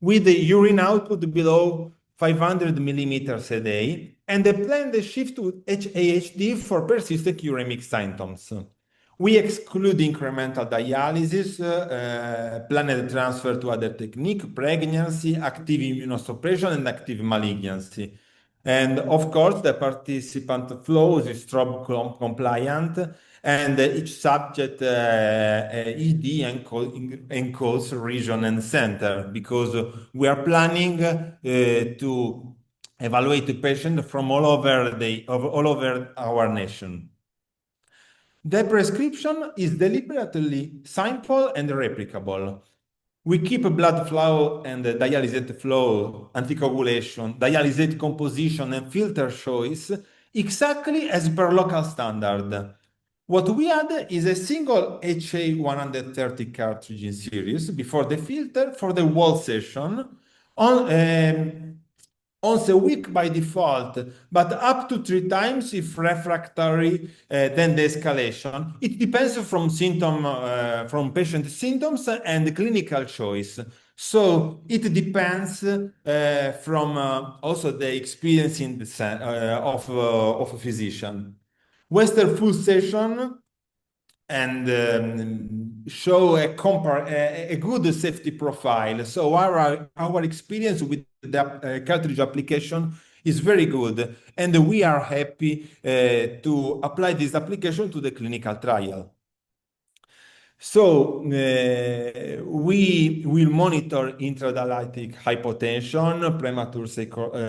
with the urine output below 500 millimeters a day, and a planned shift to HAHD for persistent uremic symptoms. We exclude incremental dialysis, planned transfer to other technique, pregnancy, active immunosuppression, and active malignancy. And of course, the participant flow is strobe compliant, and each subject ED encodes region and center, because we are planning to evaluate the patient from all over our nation. The prescription is deliberately simple and replicable. We keep blood flow and dialysate flow, anticoagulation, dialysate composition, and filter choice exactly as per local standard. What we add is a single HA130 cartridge in series before the filter for the whole session once a week by default, but up to 3 times if refractory, then the escalation. It depends from patient symptoms and clinical choice. So it depends from also the experience of a physician. Western full session and show a good safety profile. So our experience with the cartridge application is very good, and we are happy to apply this application to the clinical trial. So we will monitor intradialytic hypotension, premature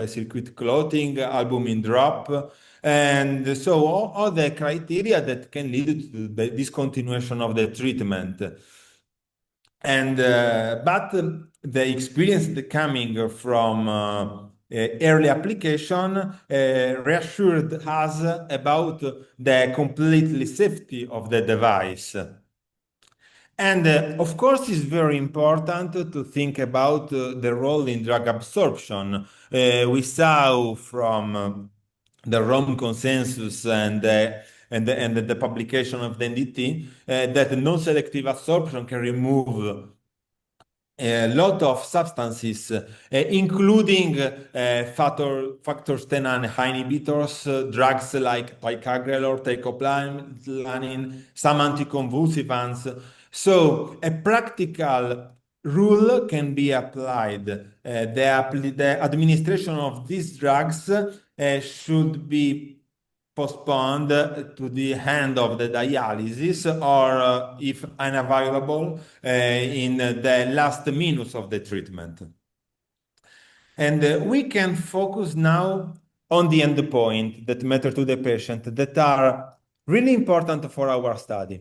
circuit clotting, albumin drop, and so all the criteria that can lead to the discontinuation of the treatment. And but the experience coming from early application reassured us about the completely safety of the device. And of course, it's very important to think about the role in drug absorption. We saw from the Rome consensus and the publication of the NDT that non-selective absorption can remove a lot of substances, including factors 10 inhibitors, drugs like ticagrelor or teicoplanin, some anticonvulsivants. So a practical rule can be applied. The administration of these drugs should be postponed to the end of the dialysis or if unavailable in the last minutes of the treatment. And we can focus now on the endpoint that matter to the patient that are really important for our study.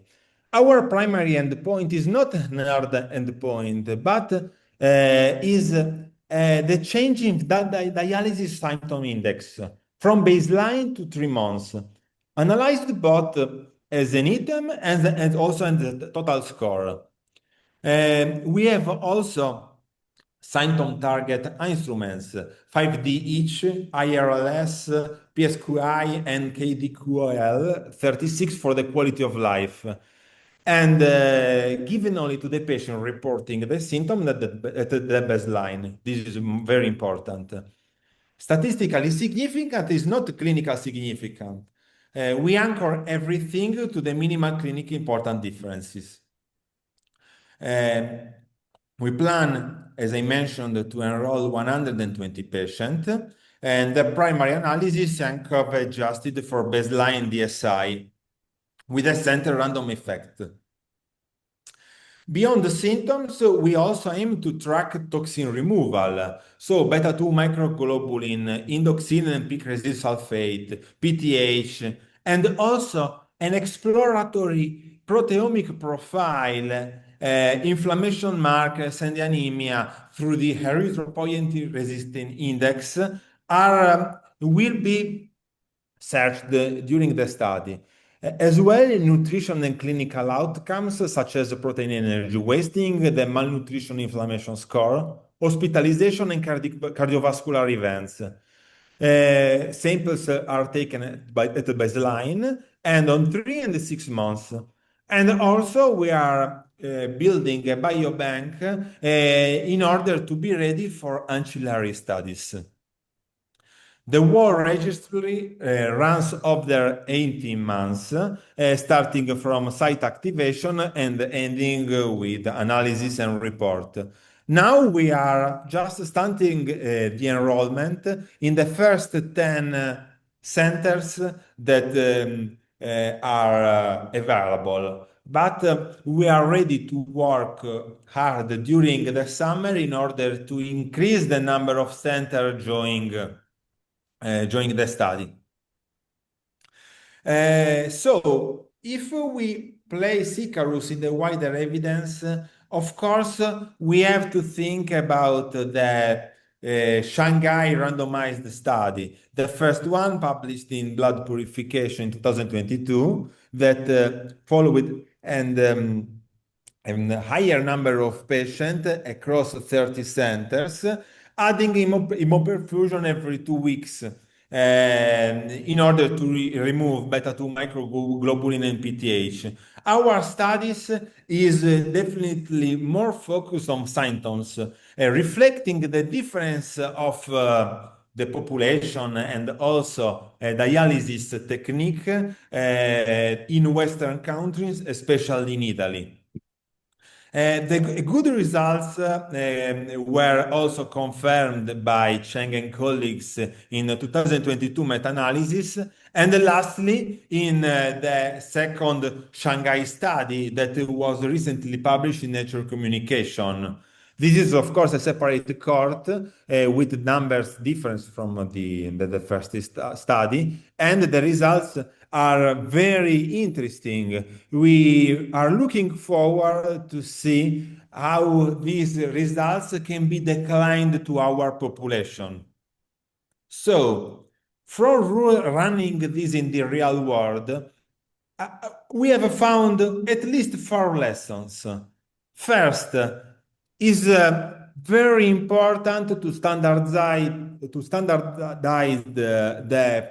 Our primary endpoint is not an hard endpoint, but is the change in dialysis symptom index from baseline to 3 months, analyzed both as an item and also as the total score. We have also symptom target instruments, 5D each, IRLS, PSQI, and KDQOL, 36 for the quality of life. And given only to the patient reporting the symptom at the baseline. This is very important. Statistically significant is not clinical significant. We anchor everything to the minimal clinically important differences. We plan, as I mentioned, to enroll 120 patients, and the primary analysis and curve adjusted for baseline DSI with a center random effect. Beyond the symptoms, we also aim to track toxin removal. So beta-2 microglobulin, indoxin and pic-resid sulfate, PTH, and also an exploratory proteomic profile, inflammation markers and anemia through the erythropoietin resistant index will be searched during the study. As well, nutrition and clinical outcomes such as protein energy wasting, the malnutrition inflammation score, hospitalization and cardiovascular events. Samples are taken at the baseline and on 3 and 6 months. And also we are building a biobank in order to be ready for ancillary studies. The war registry runs over 18 months, starting from site activation and ending with analysis and report. Now we are just starting the enrollment in the first 10 centers that are available. But we are ready to work hard during the summer in order to increase the number of centers joining the study. So if we place Icarus in the wider evidence, of course, we have to think about the Shanghai randomized study. The first one published in Blood Purification in 2022, that followed and a higher number of patients across 30 centers, adding hemoperfusion every 2 weeks in order to remove beta-2 microglobulin and PTH. Our studies is definitely more focused on symptoms, reflecting the difference of the population and also dialysis technique in Western countries, especially in Italy. The good results were also confirmed by Cheng and colleagues in 2022 meta-analysis, and lastly, in the second Shanghai study that was recently published in Nature Communication. This is, of course, a separate cohort with numbers different from the first study, and the results are very interesting. We are looking forward to see how these results can be declined to our population. So, from running this in the real world, we have found at least 4 lessons. First, is very important to standardize the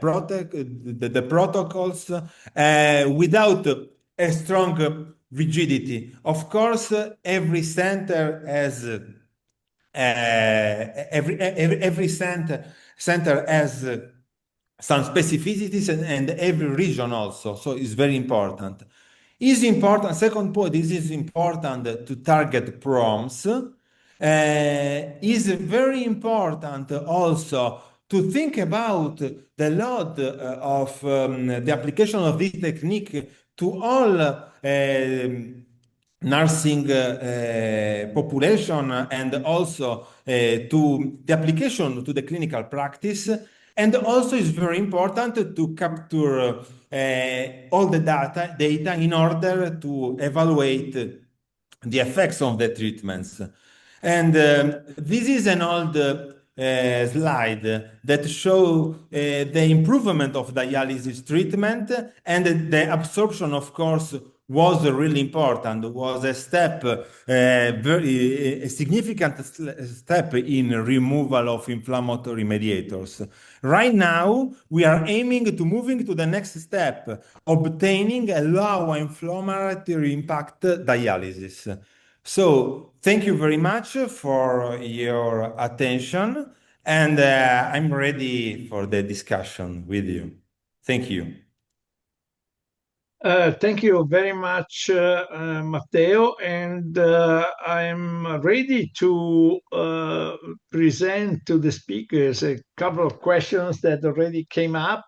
protocols without a strong rigidity. Of course, every center has every center has some specificities and every region also, so it's very important. Is important. Second point, this is important to target proms. Is very important also to think about the load of the application of this technique to all nursing population and also to the application to the clinical practice. And also it's very important to capture all the data in order to evaluate the effects of the treatments. And this is an old slide that show the improvement of dialysis treatment, and the absorption, of course, was really important, was a step, a significant step in removal of inflammatory mediators. Right now, we are aiming to moving to the next step, obtaining a low inflammatory impact dialysis. So thank you very much for your attention, and I'm ready for the discussion with you. Thank you. Thank you very much, Matteo, and I'm ready to present to the speakers a couple of questions that already came up.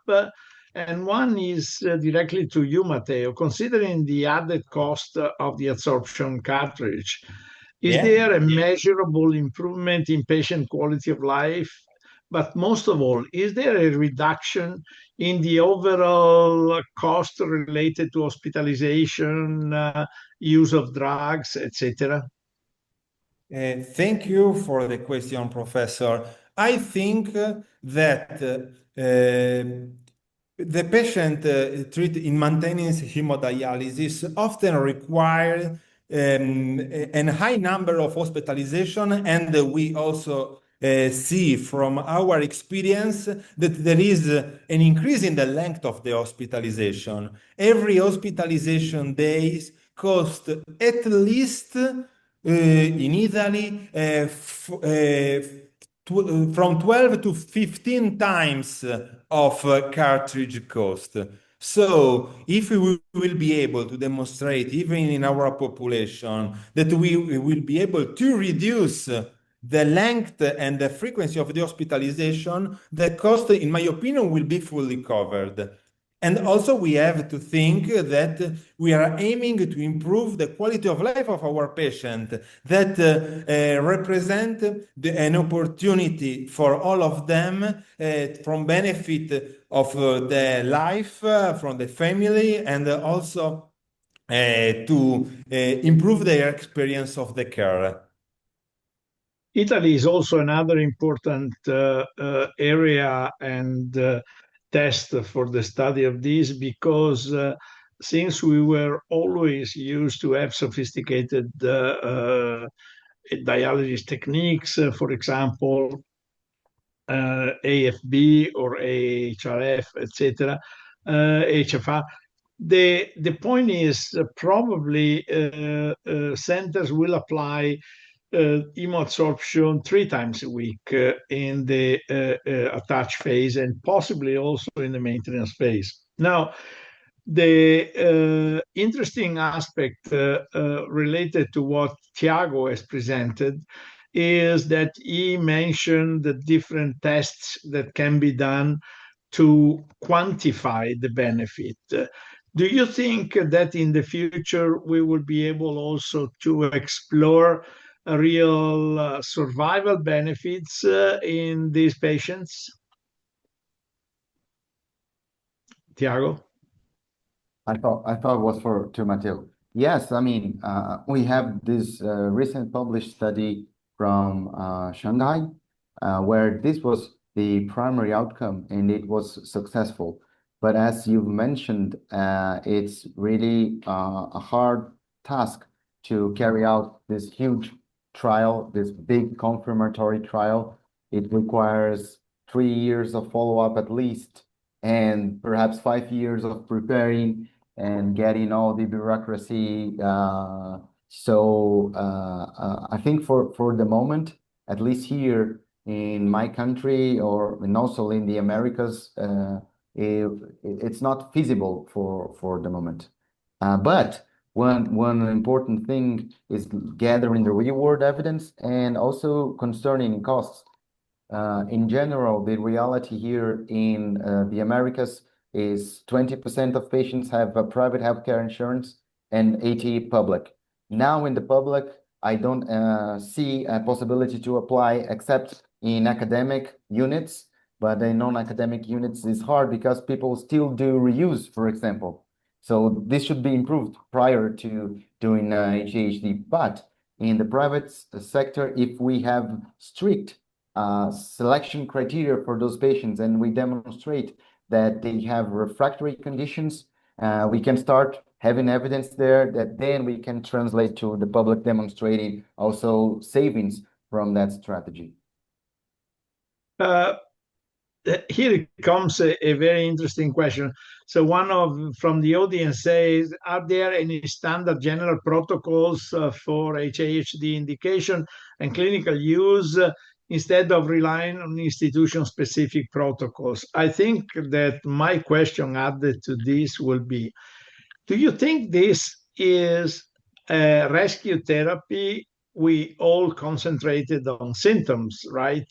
And one is directly to you, Matteo. Considering the added cost of the adsorption cartridge, is there a measurable improvement in patient quality of life? But most of all, is there a reduction in the overall cost related to hospitalization, use of drugs, etc.? Thank you for the question, Professor. I think that the patient treated in maintenance hemodialysis often require a high number of hospitalization, and we also see from our experience that there is an increase in the length of the hospitalization. Every hospitalization days cost at least in Italy from 12 to 15 times of cartridge cost. So if we will be able to demonstrate, even in our population, that we will be able to reduce the length and the frequency of the hospitalization, the cost, in my opinion, will be fully covered. And also we have to think that we are aiming to improve the quality of life of our patient, that represent an opportunity for all of them from benefit of the life, from the family, and also to improve their experience of the care. Italy is also another important area and test for the study of this, because since we were always used to have sophisticated dialysis techniques, for example, AFB or AHRF, etc., HFR. The point is probably centers will apply hemoabsorption 3 times a week in the attach phase and possibly also in the maintenance phase. Now, the interesting aspect related to what Tiago has presented is that he mentioned the different tests that can be done to quantify the benefit. Do you think that in the future we will be able also to explore real survival benefits in these patients? Tiago? I thought it was to Matteo. Yes, I mean, we have this recent published study from Shanghai, where this was the primary outcome and it was successful. But as you've mentioned, it's really a hard task to carry out this huge trial, this big confirmatory trial. It requires 3 years of follow-up at least, and perhaps 5 years of preparing and getting all the bureaucracy. I think for the moment, at least here in my country and also in the Americas, it's not feasible for the moment. But one important thing is gathering the real world evidence and also concerning costs. In general, the reality here in the Americas is 20% of patients have a private healthcare insurance and 80% public. Now in the public, I don't see a possibility to apply except in academic units, but in non-academic units is hard because people still do reuse, for example. So this should be improved prior to doing HAHD. But in the private sector, if we have strict selection criteria for those patients and we demonstrate that they have refractory conditions, we can start having evidence there that then we can translate to the public demonstrating also savings from that strategy. Here comes a very interesting question. So from the audience says, are there any standard general protocols for HAHD indication and clinical use instead of relying on institution-specific protocols? I think that my question added to this will be, do you think this is a rescue therapy? We all concentrated on symptoms, right?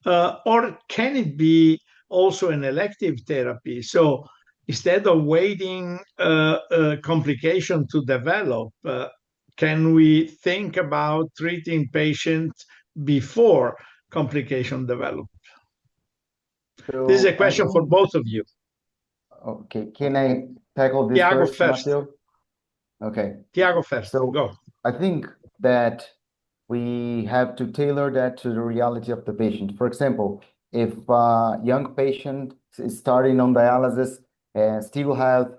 Or can it be also an elective therapy? So instead of waiting complication to develop, can we think about treating patients before complication develop? So this is a question for both of you. Okay, can I tackle this Tiago first, first. Matteo? Okay. Tiago first, So go. I think that we have to tailor that to the reality of the patient. For example, if a young patient is starting on dialysis and still have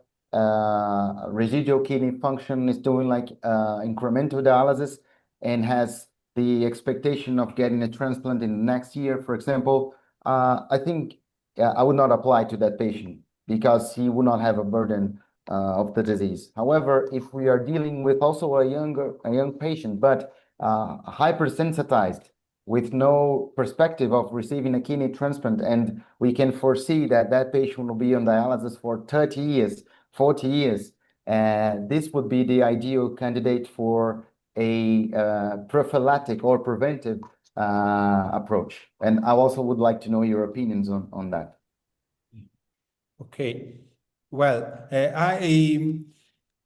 residual kidney function, is doing like incremental dialysis and has the expectation of getting a transplant in the next year, for example, I think I would not apply to that patient because he would not have a burden of the disease. However, if we are dealing with also a young patient, but hypersensitized with no perspective of receiving a kidney transplant, and we can foresee that that patient will be on dialysis for 30 years, 40 years, this would be the ideal candidate for a prophylactic or preventive approach. And I also would like to know your opinions on that. Okay. Well,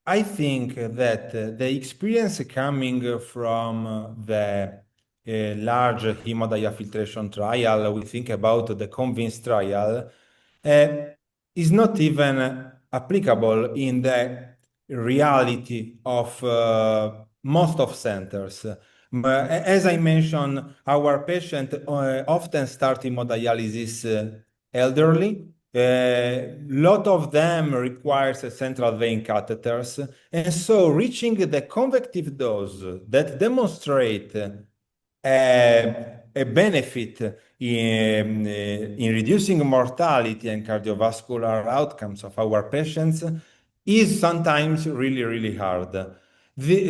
I think that the experience coming from the large hemodiafiltration trial, we think about the CONVINCE trial, is not even applicable in the reality of most of centers. As I mentioned, our patient often start hemodialysis elderly, lot of them requires a central vein catheters, and so reaching the convective dose that demonstrate a benefit in reducing mortality and cardiovascular outcomes of our patients is sometimes really, really hard.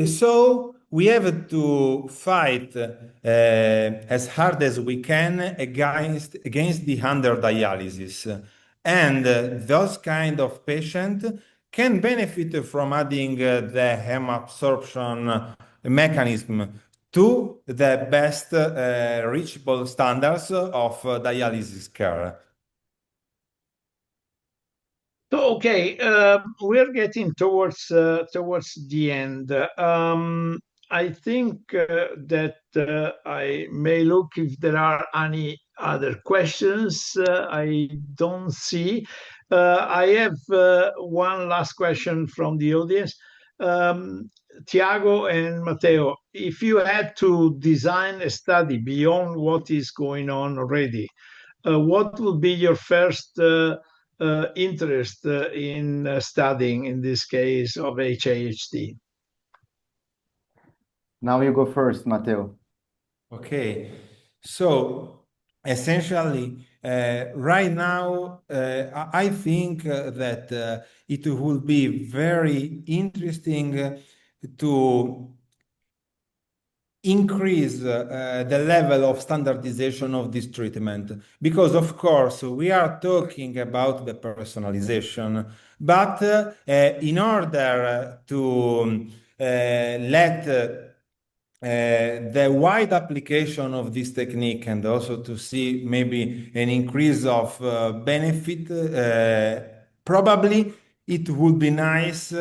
So we have to fight as hard as we can against the underdialysis. And those kind of patients can benefit from adding the hem absorption mechanism to the best reachable standards of dialysis care. So, okay, we're getting towards the end. I think that I may look if there are any other questions. I don't see. I have one last question from the audience. Tiago and Matteo, if you had to design a study beyond what is going on already, what would be your first interest in studying, in this case, of HAHD? Now you go first, Matteo. Okay, so essentially, right now, I think that it will be very interesting to increase the level of standardization of this treatment, because of course we are talking about the personalization, but in order to let the wide application of this technique and also to see maybe an increase of benefit, probably it would be nice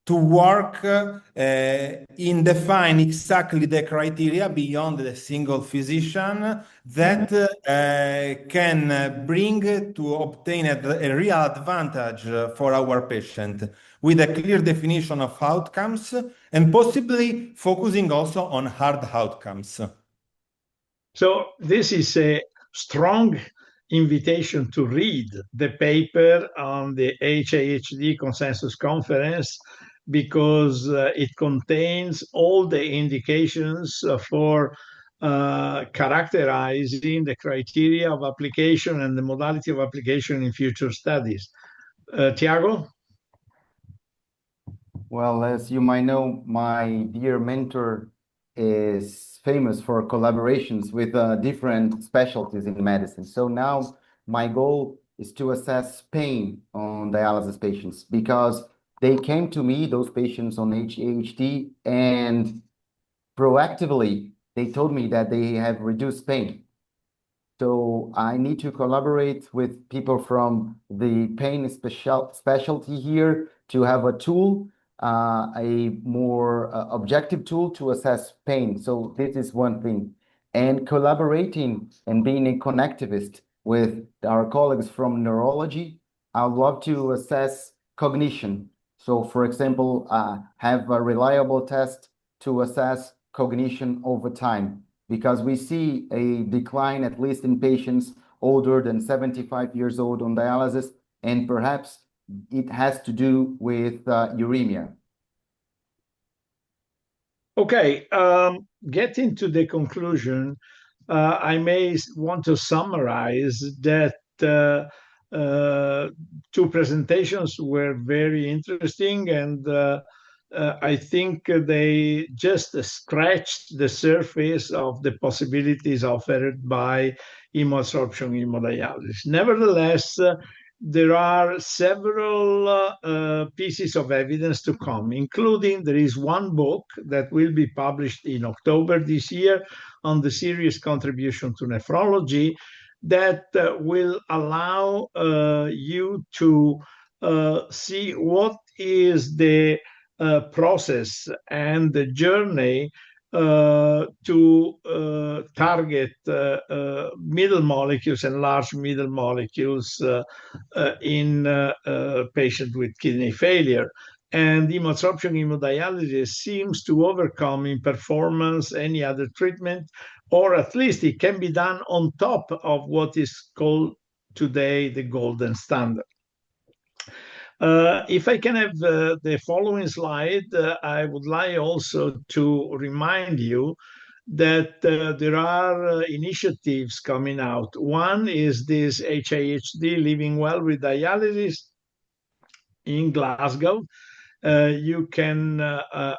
to work in define exactly the criteria beyond the single physician that can bring to obtain a real advantage for our patient with a clear definition of outcomes and possibly focusing also on hard outcomes. So this is a strong invitation to read the paper on the HAHD consensus conference, because it contains all the indications for characterizing the criteria of application and the modality of application in future studies. Tiago? Well, as you might know, my dear mentor is famous for collaborations with different specialties in medicine. So now my goal is to assess pain on dialysis patients, because they came to me, those patients on HAHD, and proactively they told me that they have reduced pain. So I need to collaborate with people from the pain specialty here to have a tool, a more objective tool to assess pain. So this is one thing. And collaborating and being a connectivist with our colleagues from neurology, I would love to assess cognition. So for example, have a reliable test to assess cognition over time, because we see a decline, at least in patients older than 75 years old on dialysis, and perhaps it has to do with uremia. Okay, getting to the conclusion, I may want to summarize that two presentations were very interesting, and I think they just scratched the surface of the possibilities offered by hemoabsorption hemodialysis. Nevertheless, there are several pieces of evidence to come, including there is one book that will be published in October this year on the serious contribution to nephrology that will allow you to see what is the process and the journey to target middle molecules and large middle molecules in patients with kidney failure. And hemoabsorption hemodialysis seems to overcome in performance any other treatment, or at least it can be done on top of what is called today the golden standard. If I can have the following slide, I would like also to remind you that there are initiatives coming out. One is this HAHD, Living Well with Dialysis, in Glasgow. You can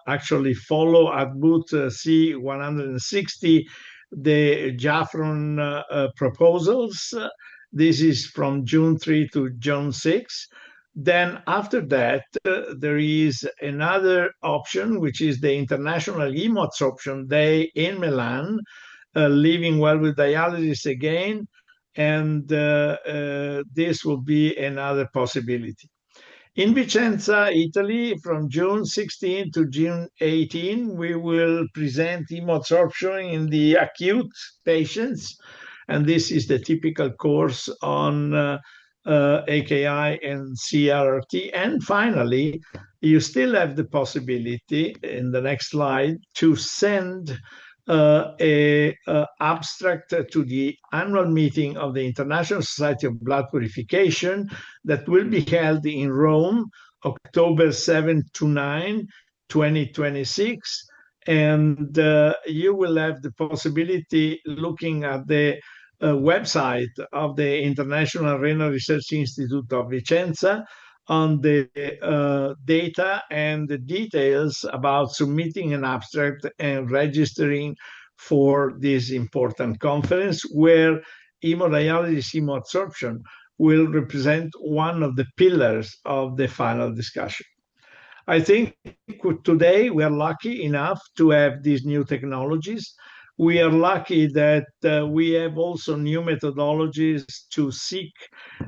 actually follow at booth C160 the Jafron proposals. This is from June 3 to June 6. Then after that, there is another option, which is the International Hemoabsorption Day in Milan, Living Well with Dialysis again, and this will be another possibility. In Vicenza, Italy, from June 16 to June 18, we will present hemoabsorption in the acute patients, and this is the typical course on AKI and CRRT. And finally, you still have the possibility, in the next slide, to send a abstract to the annual meeting of the International Society of Blood Purification that will be held in Rome, October 7 to 9, 2026. And you will have the possibility, looking at the website of the International Renal Research Institute of Vicenza, on the data and the details about submitting an abstract and registering for this important conference, where hemodialysis hemoabsorption will represent one of the pillars of the final discussion. I think today we are lucky enough to have these new technologies. We are lucky that we have also new methodologies to seek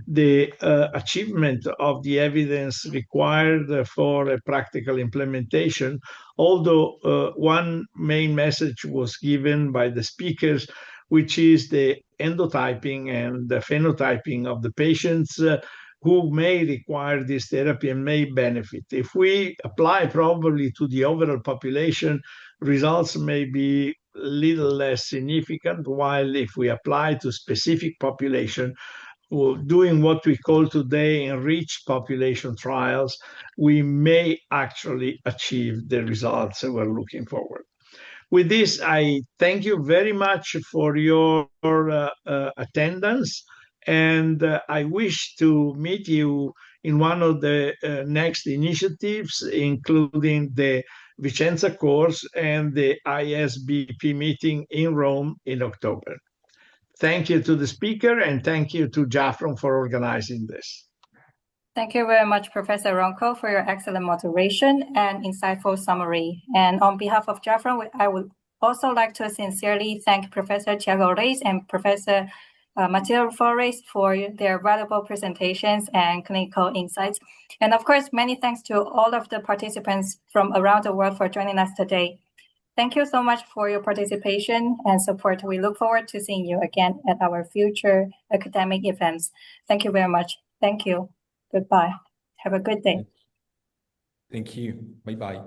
the achievement of the evidence required for a practical implementation. Although one main message was given by the speakers, which is the endotyping and the phenotyping of the patients who may require this therapy and may benefit. If we apply probably to the overall population, results may be a little less significant, while if we apply to specific population, doing what we call today enriched population trials, we may actually achieve the results that we're looking forward. With this, I thank you very much for your attendance, and I wish to meet you in one of the next initiatives, including the Vicenza course and the ISBP meeting in Rome in October. Thank you to the speaker, and thank you to Jafron for organizing this. Thank you very much, Professor Ronco, for your excellent moderation and insightful summary. And on behalf of Jafron, I would also like to sincerely thank Professor Thiago Reis and Professor Matilde Flores for their valuable presentations and clinical insights. And of course, many thanks to all of the participants from around the world for joining us today. Thank you so much for your participation and support. We look forward to seeing you again at our future academic events. Thank you very much. Thank you. Goodbye. Have a good day. Thank you. Bye-bye.